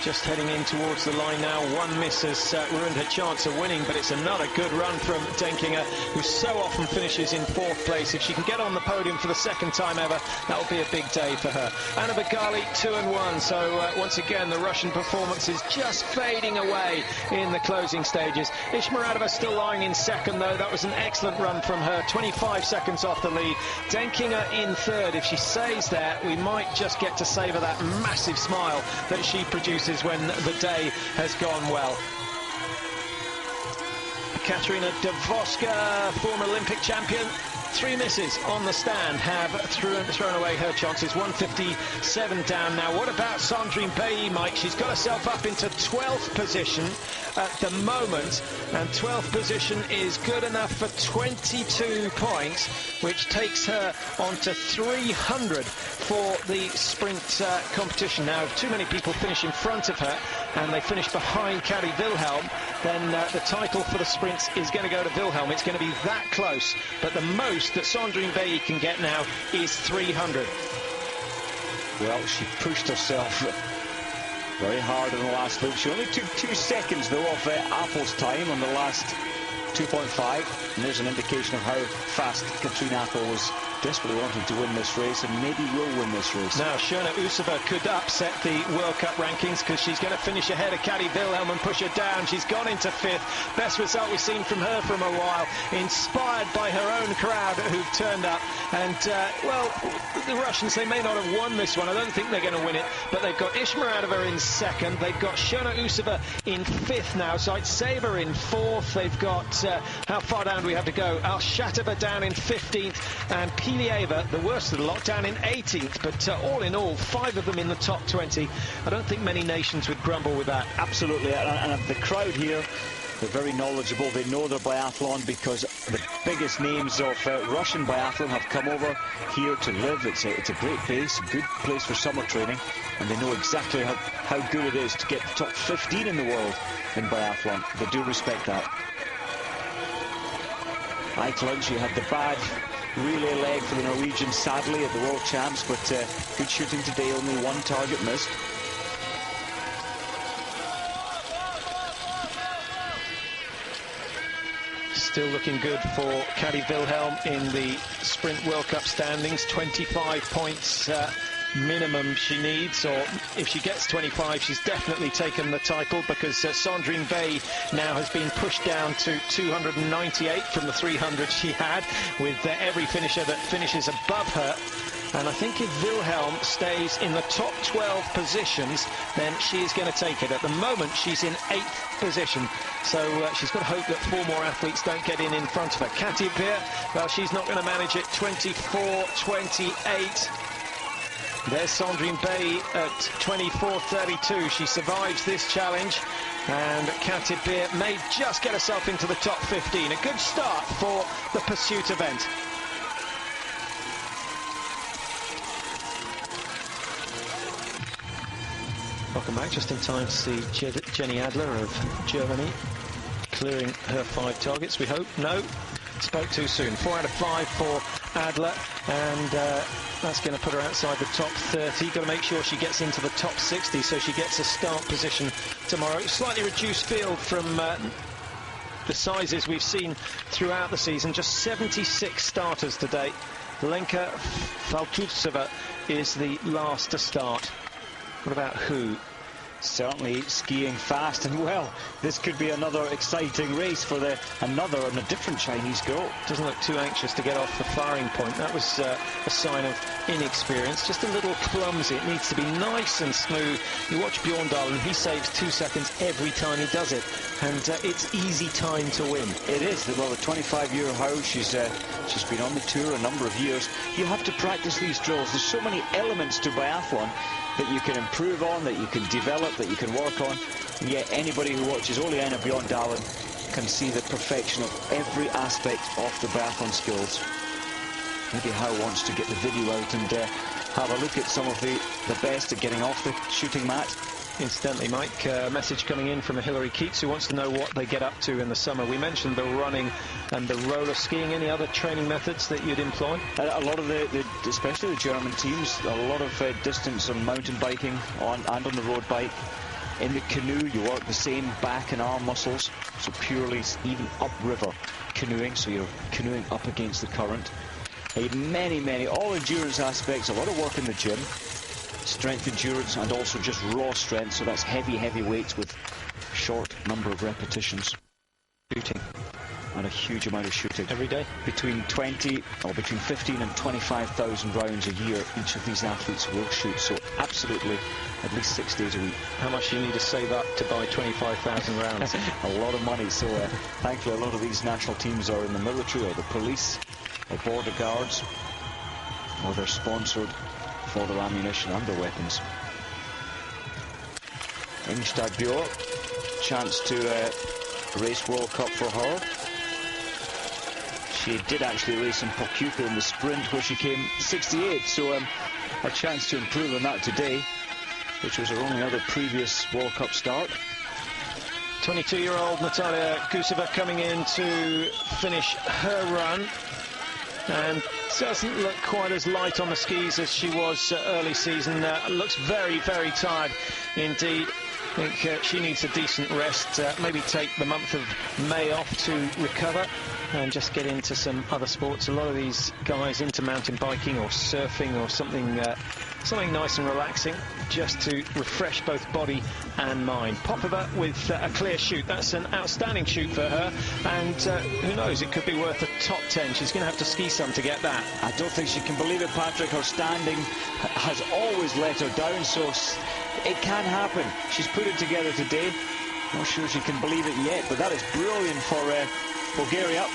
just heading in towards the line now. One miss has ruined her chance of winning, but it's another good run from Denkinger, who so often finishes in 4th place. If she can get on the podium for the 2nd time ever, that will be a big day for her. Anna Bagali, 2-1. So once again, the Russian performance is just fading away in the closing stages. Ishmaradova still lying in 2nd, though. That was an excellent run from her, 25 seconds off the lead. Denkinger in 3rd. If she stays there, we might just get to savour that massive smile that she produces when the day has gone well. Katerina Davoska, former Olympic champion, 3 misses on the stand, have thrown away her chances. 157 down now. What about Sandrine Bailly, Mike? She's got herself up into 12th position at the moment, and 12th position is good enough for 22 points, which takes her on to 300 for the sprint competition. Now, if too many people finish in front of her and they finish behind Kari Wilhelm, then the title for the sprints is going to go to Wilhelm. It's going to be that close, but the most that Sandrine Bailly can get now is 300.
Well, she pushed herself very hard in the last loop. She only took 2 seconds, though, off Apel's time on the last 2.5, and there's an indication of how fast Katrina Apel was desperately wanting to win this race, and maybe will win this race.
Now, Shona Usova could upset the World Cup rankings, because she's going to finish ahead of Kari Wilhelm and push her down. She's gone into 5th. Best result we've seen from her from a while, inspired by her own crowd who've turned up. And, well, the Russians, they may not have won this one. I don't think they're going to win it, but they've got Ishmaradova in 2nd. They've got Shona Usova in 5th now. Zaitseva in 4th. They've got, how far down do we have to go? Alshatova down in 15th, and Pilieva, the worst of the lot, down in 18th. But all in all, 5 of them in the top 20. I don't think many nations would grumble with that.
Absolutely, and the crowd here, they're very knowledgeable. They know their biathlon, because the biggest names of Russian biathlon have come over here to live. It's a great base, a good place for summer training, and they know exactly how good it is to get the top 15 in the world in biathlon. They do respect that. Eichland, she had the bad relay leg for the Norwegians, sadly, at the World Champs, but good shooting today, only 1 target missed.
Still looking good for Kari Wilhelm in the Sprint World Cup standings. 25 points minimum she needs, or if she gets 25, she's definitely taken the title, because Sandrine Bailly now has been pushed down to 298 from the 300 she had, with every finisher that finishes above her. And I think if Wilhelm stays in the top 12 positions, then she is going to take it. At the moment, she's in 8th position. So she's got to hope that 4 more athletes don't get in front of her. Katia Beer, well, she's not going to manage it. 24-28. There's Sandrine Bailly at 24-32. She survives this challenge. And Katia Beer may just get herself into the top 15. A good start for the pursuit event. Welcome back, just in time to see Jenny Adler of Germany clearing her 5 targets, we hope. No, Spoke too soon. 4 out of 5 for Adler, and that's going to put her outside the top 30. Got to make sure she gets into the top 60 so she gets a start position tomorrow. Slightly reduced field from the sizes we've seen throughout the season. Just 76 starters to date. Lenka Faltutseva is the last to start. What about who?
Certainly skiing fast and well. This could be another exciting race for another and a different Chinese girl.
Doesn't look too anxious to get off the firing point. That was a sign of inexperience. Just a little clumsy. It needs to be nice and smooth. You watch Bjorndal and he saves 2 seconds every time he does it. And it's easy time to win.
It is. Well, a 25-year how she's been on the tour a number of years. You have to practice these drills. There's so many elements to biathlon that you can improve on, that you can develop, that you can work on. And yet anybody who watches Oleana Bjorndalen can see the perfection of every aspect of the biathlon skills. Maybe Howe wants to get the video out and have a look at some of the best at getting off the shooting mat.
Incidentally, Mike, a message coming in from a Hilary Keats who wants to know what they get up to in the summer. We mentioned the running and the roller skiing. Any other training methods that you'd employ?
A lot of especially the German teams, a lot of distance on mountain biking and on the road bike. In the canoe, you work the same back and arm muscles, so purely even upriver canoeing, so you're canoeing up against the current. Many, all endurance aspects, a lot of work in the gym. Strength endurance and also just raw strength, so that's heavy weights with short number of repetitions.
Shooting.
And a huge amount of shooting.
Every day?
Between 15 and 25,000 rounds a year each of these athletes will shoot, so absolutely at least 6 days a week.
How much do you need to save up to buy 25,000 rounds?
A lot of money, so thankfully a lot of these national teams are in the military or the police or border guards, or they're sponsored for their ammunition and their weapons. Ingstad Björk, chance to race World Cup for her. She did actually race in Pokjuka in the sprint where she came 68, so a chance to improve on that today, which was her only other previous World Cup start.
22-year-old Natalia Guseva coming in to finish her run, and doesn't look quite as light on the skis as she was early season. Looks very tired indeed. I think she needs a decent rest, maybe take the month of May off to recover and just get into some other sports. A lot of these guys into mountain biking or surfing or something nice and relaxing, just to refresh both body and mind. Popova with a clear shoot. That's an outstanding shoot for her, and who knows, it could be worth a top 10. She's going to have to ski some to get that.
I don't think she can believe it, Patrick. Her standing has always let her down, so it can happen. She's put it together today. Not sure she can believe it yet, but that is brilliant for Bulgaria.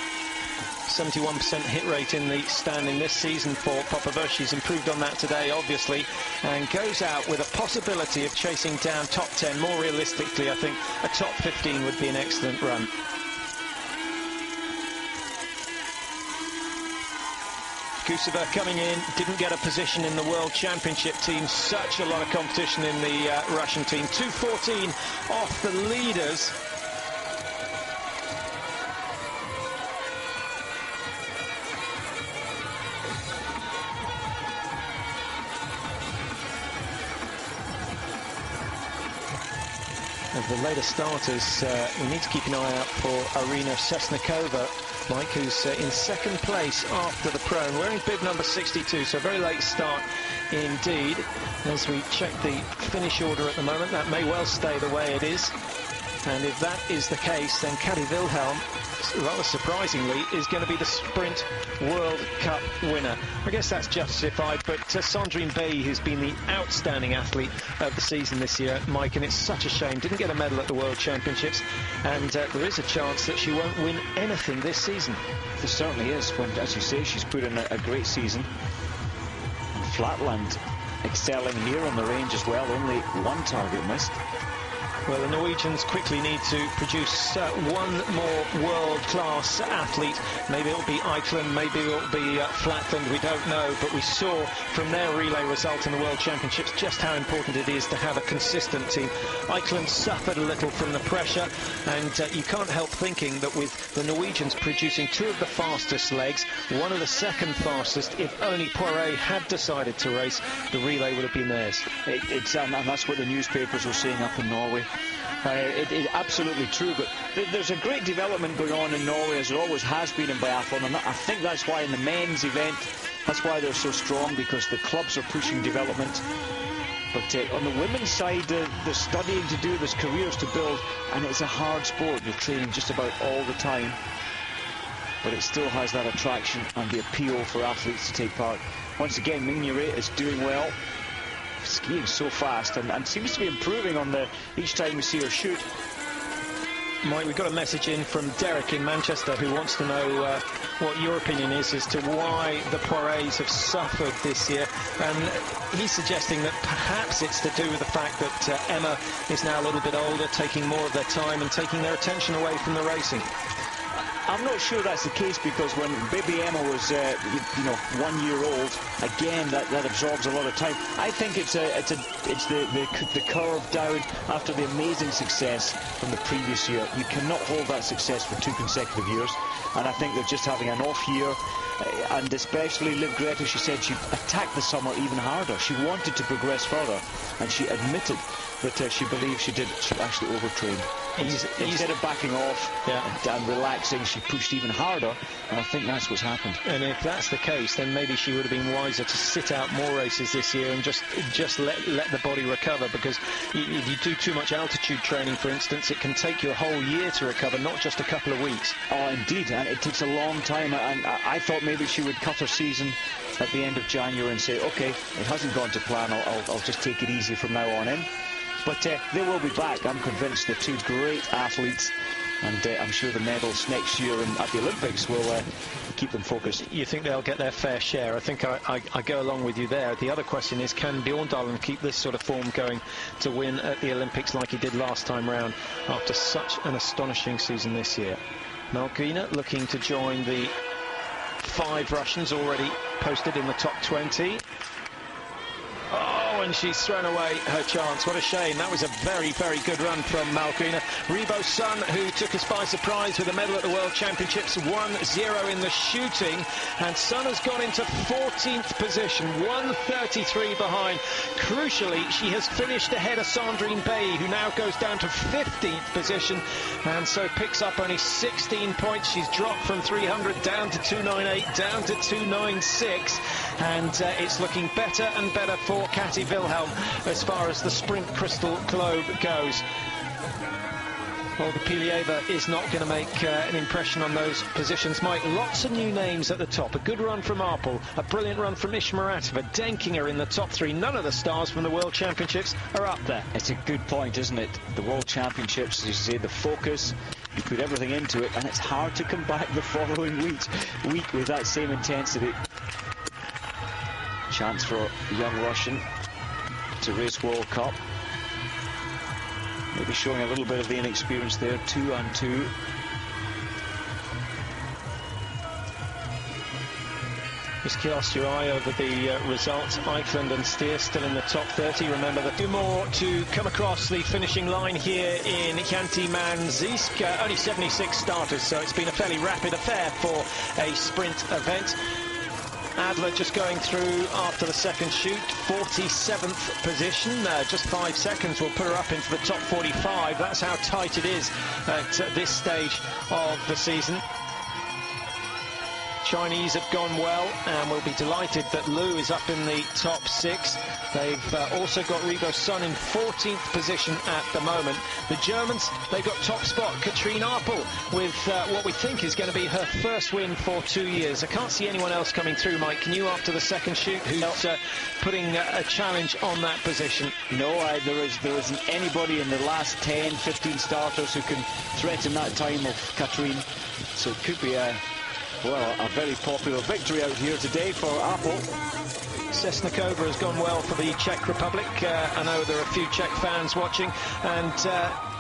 71% hit rate in the standing this season for Popova. She's improved on that today, obviously, and goes out with a possibility of chasing down top 10. More realistically, I think a top 15 would be an excellent run. Guseva coming in, didn't get a position in the World Championship team. Such a lot of competition in the Russian team. 2:14 off the leaders. Of the later starters, we need to keep an eye out for Arina Sesnikova, Mike, who's in second place after the pro, wearing bib number 62, so a very late start indeed. As we check the finish order at the moment, that may well stay the way it is, and if that is the case, then Kari Wilhelm, rather surprisingly, is going to be the Sprint World Cup winner. I guess that's justified, but Sandrine Bailly, who's been the outstanding athlete of the season this year, Mike, and it's such a shame, didn't get a medal at the World Championships, and there is a chance that she won't win anything this season.
There certainly is, when, as you say, she's put in a great season. And Flatland excelling here on the range as well, only one target missed.
Well, the Norwegians quickly need to produce one more world-class athlete. Maybe it'll be Eikeland, maybe it'll be Flatland, we don't know. But we saw from their relay result in the World Championships just how important it is to have a consistent team. Eikeland suffered a little from the pressure, and you can't help thinking that with the Norwegians producing two of the fastest legs, one of the second fastest, if only Poiré had decided to race, the relay would have been theirs.
And that's what the newspapers were saying up in Norway. It is absolutely true, but there's a great development going on in Norway, as there always has been in biathlon, and I think that's why in the men's event, that's why they're so strong, because the clubs are pushing development. But on the women's side, they're studying to do, there's careers to build, and it's a hard sport. You're training just about all the time, but it still has that attraction and the appeal for athletes to take part. Once again, Mira is doing well, skiing so fast, and seems to be improving on each time we see her shoot.
Mike, we've got a message in from Derek in Manchester who wants to know what your opinion is as to why the Poirés have suffered this year, and he's suggesting that perhaps it's to do with the fact that Emma is now a little bit older, taking more of their time and taking their attention away from the racing.
I'm not sure that's the case, because when baby Emma was, 1 year old, again that absorbs a lot of time. I think it's the curve down after the amazing success from the previous year. You cannot hold that success for 2 consecutive years, and I think they're just having an off year. And especially Liv Greta, she said she attacked the summer even harder. She wanted to progress further, and she admitted that she believed she actually overtrained. Instead of backing off and relaxing, she pushed even harder, and I think that's what's happened.
And if that's the case, then maybe she would have been wiser to sit out more races this year and just let the body recover, because if you do too much altitude training, for instance, it can take you a whole year to recover, not just a couple of weeks.
Oh, indeed, and it takes a long time, and I thought maybe she would cut her season at the end of January and say, okay, it hasn't gone to plan, I'll just take it easy from now on in. But they will be back, I'm convinced. They're two great athletes, and I'm sure the medals next year at the Olympics will keep them focused.
You think they'll get their fair share? I think I go along with you there. The other question is, can Bjorndalen keep this sort of form going to win at the Olympics like he did last time round after such an astonishing season this year? Malkina looking to join the 5 Russians already posted in the top 20. Oh, and she's thrown away her chance. What a shame. That was a very, very good run from Malkina. Rebo's son, who took us by surprise with a medal at the World Championships, 1-0 in the shooting. And Son has gone into 14th position, 1:33 behind. Crucially, she has finished ahead of Sandrine Bay, who now goes down to 15th position, and so picks up only 16 points. She's dropped from 300 down to 298, down to 296, and it's looking better and better for Kati Wilhelm as far as the sprint crystal globe goes. Well, the Pilieva is not going to make an impression on those positions. Mike, lots of new names at the top. A good run from Arpel, a brilliant run from Ishmaratova, Denkinger in the top 3. None of the stars from the World Championships are up there.
It's a good point, isn't it? The World Championships, as you say, the focus, you put everything into it, and it's hard to come back the following week with that same intensity. Chance for a young Russian to race World Cup. Maybe showing a little bit of the inexperience there, 2-on-2.
Just cast your eye over the results. Eikeland and Steer still in the top 30. Remember, the 2 more to come across the finishing line here in Hyanty-Mannsisk. Only 76 starters, so it's been a fairly rapid affair for a sprint event. Adler just going through after the second shoot, 47th position, just 5 seconds will put her up into the top 45. That's how tight it is at this stage of the season. Chinese have gone well, and we'll be delighted that Liu is up in the top 6. They've also got Rebo's son in 14th position at the moment. The Germans, they've got top spot Katrine Arpel with what we think is going to be her first win for 2 years. I can't see anyone else coming through, Mike. Can you, after the second shoot, who's putting a challenge on that position?
No, there isn't anybody in the last 10, 15 starters who can threaten that time of Katrine. So it could be a very popular victory out here today for Arpel.
Sesnikova has gone well for the Czech Republic. I know there are a few Czech fans watching, and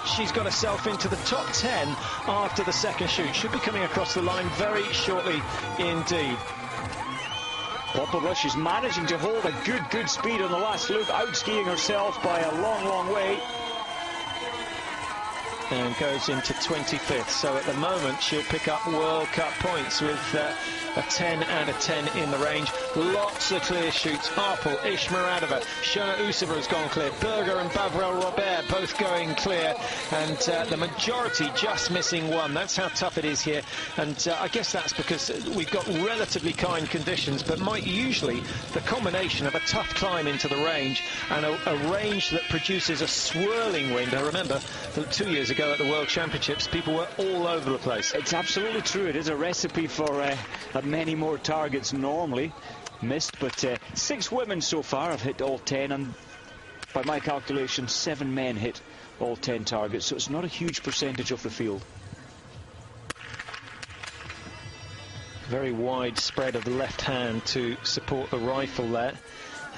she's got herself into the top 10 after the second shoot. Should be coming across the line very shortly indeed.
Popova, she's managing to hold a good speed on the last loop, out-skiing herself by a long way.
And goes into 25th. So at the moment, she'll pick up World Cup points with a 10 and a 10 in the range. Lots of clear shoots. Arpel, Ishmaradova, Shona Usova has gone clear. Berger and Bavrel Robert both going clear. And the majority just missing one. That's how tough it is here. And I guess that's because we've got relatively kind conditions. But Mike, usually the combination of a tough climb into the range and a range that produces a swirling wind. I remember 2 years ago at the World Championships, people were all over the place.
It's absolutely true. It is a recipe for many more targets normally missed, but 6 women so far have hit all 10, and by my calculation 7 men hit all 10 targets, so it's not a huge percentage of the field.
Very wide spread of the left hand to support the rifle there,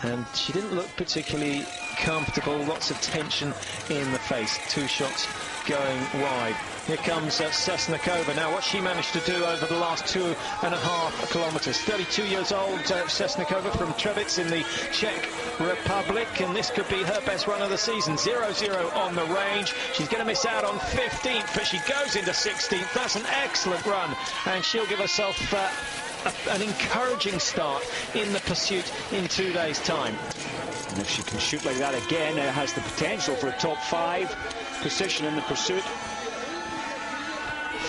and she didn't look particularly comfortable. Lots of tension in the face. 2 shots going wide. Here comes Sesnikova. Now, what she managed to do over the last 2.5 kilometres. 32 years old, Sesnikova from Trebitz in the Czech Republic, and this could be her best run of the season. 0-0 on the range. She's going to miss out on 15th, but she goes into 16th. That's an excellent run, and she'll give herself an encouraging start in the pursuit in 2 days' time.
And if she can shoot like that again, it has the potential for a top 5 position in the pursuit.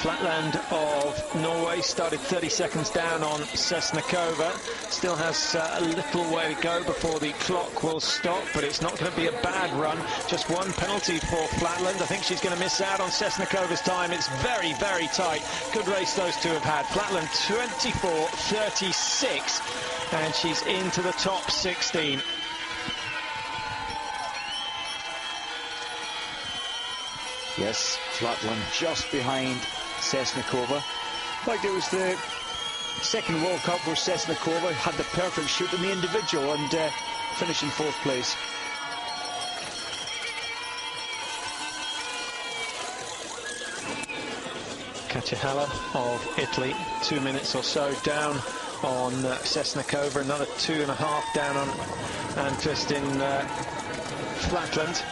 Flatland of Norway started 30 seconds down on Sesnikova. Still has a little way to go before the clock will stop, but it's not going to be a bad run. Just 1 penalty for Flatland. I think she's going to miss out on Sesnikova's time. It's very tight. Good race those two have had. Flatland 24.36, and she's into the top 16.
Yes, Flatland just behind Sesnikova. Like it was the second World Cup where Sesnikova had the perfect shoot in the individual and finished in 4th place.
Cacciahalla of Italy, 2 minutes or so down on Sesnikova, another 2.5 down on Antvist in Flatland.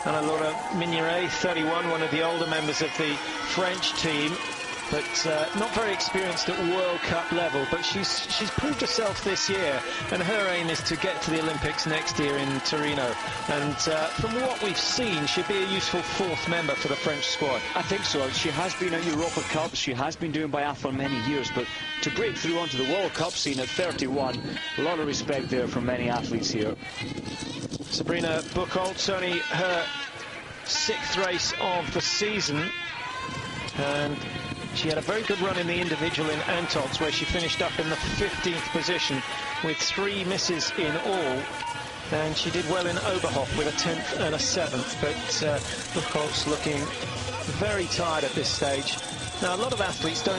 And Laura Mignoret, 31, one of the older members of the French team, but not very experienced at World Cup level, but she's proved herself this year, and her aim is to get to the Olympics next year in Torino. And from what we've seen, she'd be a useful 4th member for the French squad.
I think so. She has been at Europa Cups, she has been doing biathlon many years, but to break through onto the World Cup scene at 31, a lot of respect there from many athletes here.
Sabrina Buchholz, only her 6th race of the season, and she had a very good run in the individual in Antols, where she finished up in the 15th position with 3 misses in all, and she did well in Oberhof with a 10th and a 7th, but Buchholz looking very tired at this stage. Now, a lot of athletes don't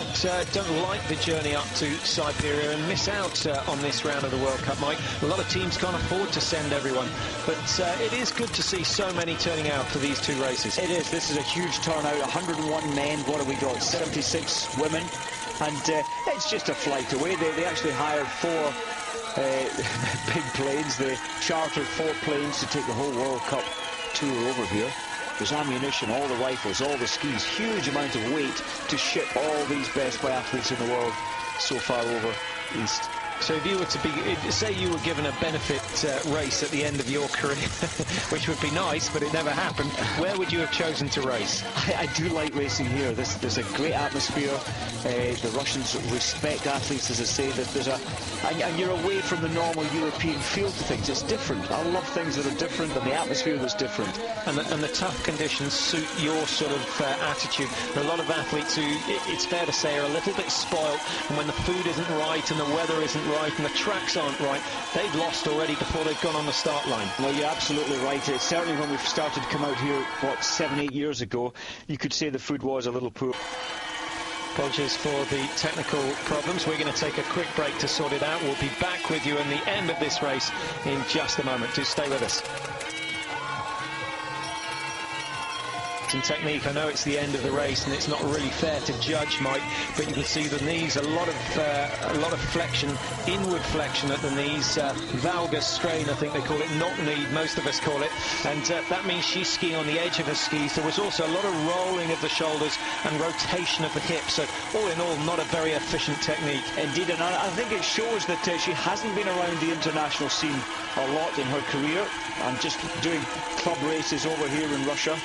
like the journey up to Siberia and miss out on this round of the World Cup, Mike. A lot of teams can't afford to send everyone, but it is good to see so many turning out for these 2 races.
It is. This is a huge turnout. 101 men. What have we got? 76 women, and it's just a flight away. They actually hired 4 big planes. They chartered 4 planes to take the whole World Cup tour over here. There's ammunition, all the rifles, all the skis, huge amount of weight to ship all these best biathletes in the world so far over east.
So if you were to be, say you were given a benefit race at the end of your career, which would be nice, but it never happened, where would you have chosen to race?
I do like racing here. There's a great atmosphere. The Russians respect athletes, as I say. And you're away from the normal European feel to things. It's different. I love things that are different, and the atmosphere that's different.
And the tough conditions suit your sort of attitude. There are a lot of athletes who, it's fair to say, are a little bit spoiled, and when the food isn't right and the weather isn't right and the tracks aren't right, they've lost already before they've gone on the start line.
Well, you're absolutely right. Certainly when we started to come out here, 7-8 years ago, you could say the food was a little poor.
Apologies for the technical problems. We're going to take a quick break to sort it out. We'll be back with you in the end of this race in just a moment. Do stay with us. In technique, I know it's the end of the race and it's not really fair to judge, Mike, but you can see the knees, a lot of flexion, inward flexion at the knees, valgus strain, I think they call it, knock-kneed, most of us call it, and that means she's skiing on the edge of her skis. There was also a lot of rolling of the shoulders and rotation of the hips, so all in all, not a very efficient technique.
Indeed, and I think it shows that she hasn't been around the international scene a lot in her career, and just doing club races over here in Russia.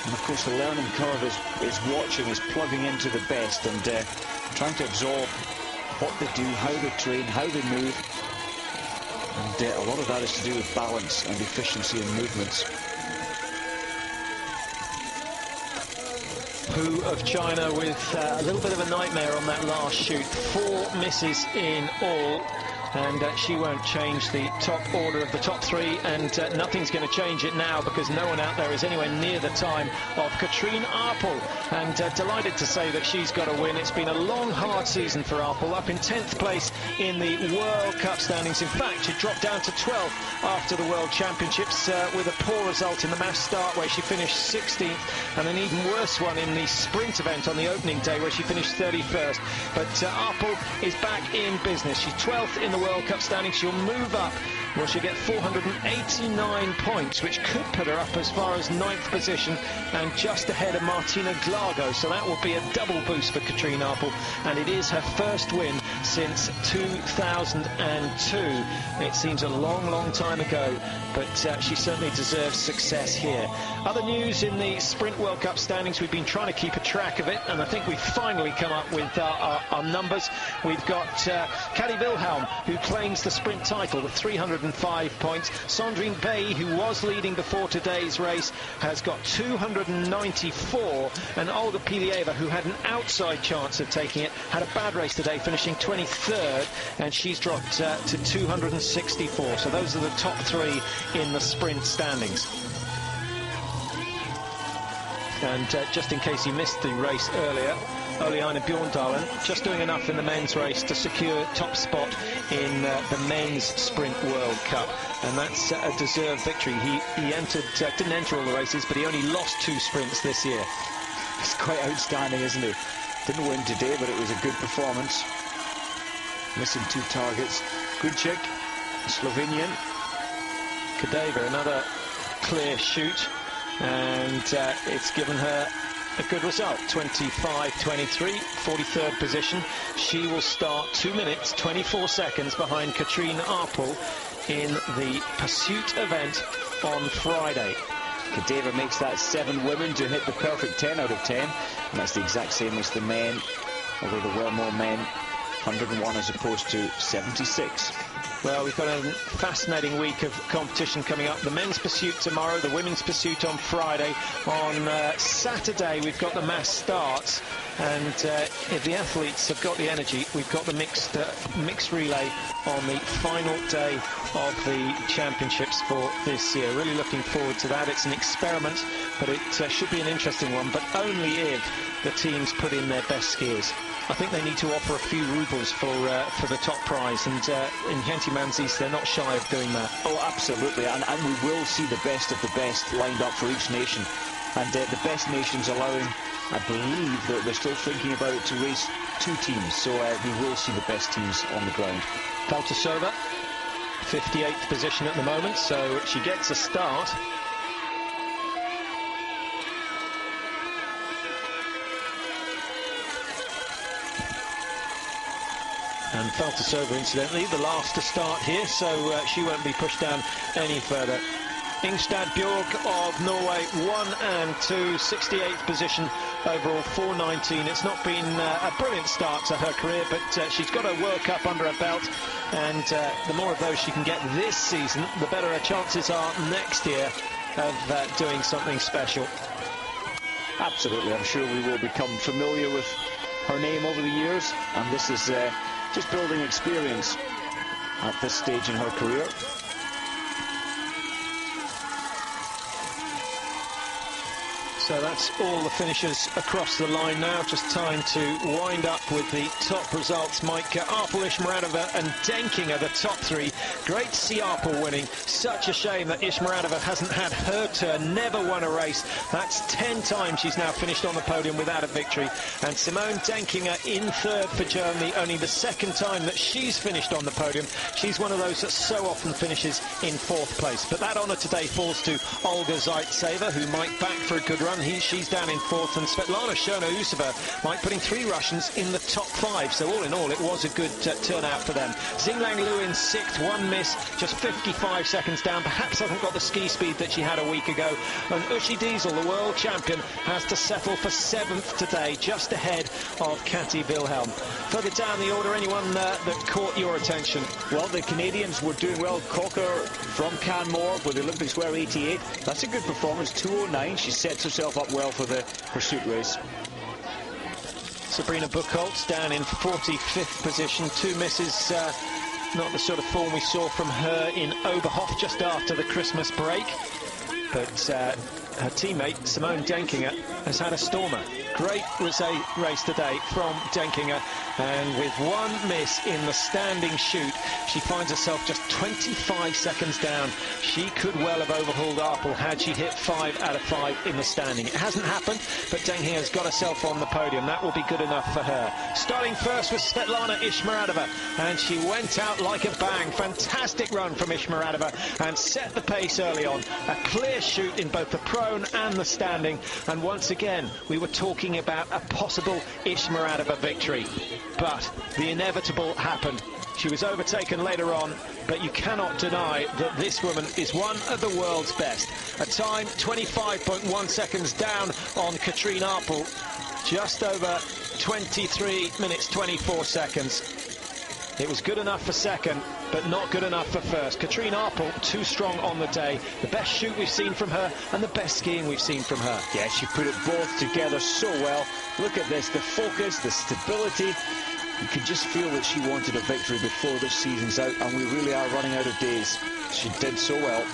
And of course the learning curve is watching, is plugging into the best and trying to absorb what they do, how they train, how they move. And a lot of that is to do with balance and efficiency in movements.
Hu of China with a little bit of a nightmare on that last shoot. 4 misses in all. And she won't change the top order of the top 3, and nothing's going to change it now because no one out there is anywhere near the time of Katrine Arpel. And delighted to say that she's got a win. It's been a long, hard season for Arpel, up in 10th place in the World Cup standings. In fact, she dropped down to 12th after the World Championships with a poor result in the mass start where she finished 16th, and an even worse one in the sprint event on the opening day where she finished 31st. But Arpel is back in business. She's 12th in the World Cup standing. She'll move up. Well, she'll get 489 points, which could put her up as far as 9th position and just ahead of Martina Glago. So that will be a double boost for Katrine Arpel, and it is her first win since 2002. It seems a long, long time ago, but she certainly deserves success here. Other news in the Sprint World Cup standings, we've been trying to keep a track of it, and I think we've finally come up with our numbers. We've got Kari Wilhelm, who claims the sprint title with 305 points. Sandrine Bay, who was leading before today's race, has got 294. And Olga Pilieva, who had an outside chance of taking it, had a bad race today, finishing 23rd, and she's dropped to 264. So those are the top 3 in the sprint standings. And just in case you missed the race earlier, Oleana Bjorndalen just doing enough in the men's race to secure top spot in the men's sprint World Cup, and that's a deserved victory. He didn't enter all the races, but he only lost 2 sprints this year.
It's quite outstanding, isn't it? Didn't win today, but it was a good performance. Missing 2 targets. Gucic, Slovenian.
Kadeva, another clear shoot, and it's given her a good result, 25-23, 43rd position. She will start 2 minutes, 24 seconds behind Katrine Arpel in the pursuit event on Friday.
Kadeva makes that 7 women to hit the perfect 10 out of 10, and that's the exact same as the men, although there were more men, 101 as opposed to 76.
Well, we've got a fascinating week of competition coming up. The men's pursuit tomorrow, the women's pursuit on Friday. On Saturday, we've got the mass starts. And if the athletes have got the energy, we've got the mixed relay on the final day of the championships for this year. Really looking forward to that. It's an experiment, but it should be an interesting one, but only if the teams put in their best skiers. I think they need to offer a few rubles for the top prize, and in Hänty-Mannsies they're not shy of doing that.
Oh, absolutely, and we will see the best of the best lined up for each nation, and the best nations allowing, I believe that they're still thinking about it to race 2 teams, so we will see the best teams on the ground.
Faltasova, 58th position at the moment, so she gets a start. And Faltasova, incidentally, the last to start here, so she won't be pushed down any further. Ingstad Bjorg of Norway, 1 and 2, 68th position overall, 4:19. It's not been a brilliant start to her career, but she's got a World Cup under her belt, and the more of those she can get this season, the better her chances are next year of doing something special.
Absolutely, I'm sure we will become familiar with her name over the years, and this is just building experience at this stage in her career.
So that's all the finishers across the line now. Just time to wind up with the top results. Maika, Arpel, Ishmaradova and Denkinger, the top three. Great to see Arpel winning. Such a shame that Ishmaradova hasn't had her turn, never won a race. That's 10 times she's now finished on the podium without a victory. And Simone Denkinger in third for Germany, only the second time that she's finished on the podium. She's one of those that so often finishes in fourth place. But that honour today falls to Olga Zaitseva, who might back for a good run. She's down in fourth, and Svetlana Chernousova might putting three Russians in the top five. So all in all, it was a good turnout for them. Xinglang Liu in sixth, one miss, just 55 seconds down. Perhaps hasn't got the ski speed that she had a week ago. And Uschi Diesel, the world champion, has to settle for seventh today, just ahead of Katie Wilhelm. Further down the order, anyone that caught your attention?
Well, the Canadians were doing well. Cocker from Canmore, where the Olympics were 88. That's a good performance, 2:09. She sets herself up well for the pursuit race.
Sabrina Buchholz down in 45th position, two misses, not the sort of form we saw from her in Oberhof just after the Christmas break. But her teammate Simone Denkinger has had a stormer. Great race today from Denkinger, and with one miss in the standing shoot, she finds herself just 25 seconds down. She could well have overhauled Arpel had she hit 5 out of 5 in the standing. It hasn't happened, but Denkinger's got herself on the podium. That will be good enough for her. Starting first was Svetlana Ishmaradova, and she went out like a bang. Fantastic run from Ishmaradova, and set the pace early on. A clear shoot in both the prone and the standing, and once again we were talking about a possible Ishmaradova victory, but the inevitable happened. She was overtaken later on, but you cannot deny that this woman is one of the world's best. A time 25.1 seconds down on Katrine Arpel, just over 23 minutes 24 seconds. It was good enough for second, but not good enough for first. Katrine Arpel, too strong on the day. The best shoot we've seen from her, and the best skiing we've seen from her.
Yeah, she put it both together so well. Look at this, the focus, the stability. You can just feel that she wanted a victory before this season's out, and we really are running out of days. She did so well.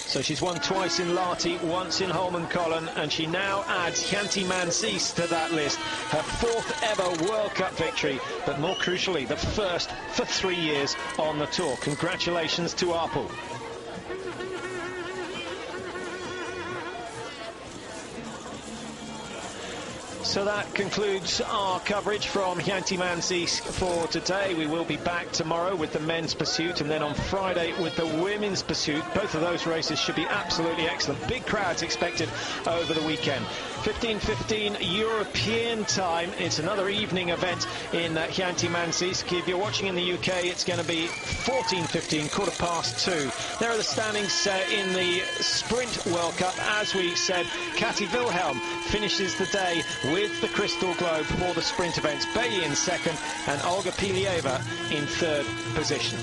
So she's won twice in Lahti, once in Holmenkollen, and she now adds Hänty-Mänsisk to that list. Her fourth ever World Cup victory, but more crucially, the first for 3 years on the tour. Congratulations to Arpel. So that concludes our coverage from Hänty-Mänsisk for today. We will be back tomorrow with the men's pursuit, and then on Friday with the women's pursuit. Both of those races should be absolutely excellent. Big crowds expected over the weekend. 15:15 European time. It's another evening event in Hänty-Mänsisk. If you're watching in the UK, it's going to be 14:15, 2:15. There are the standings in the Sprint World Cup. As we said, Katie Wilhelm finishes the day with the Crystal Globe for the sprint events. Bayi in second and Olga Pilieva in third position.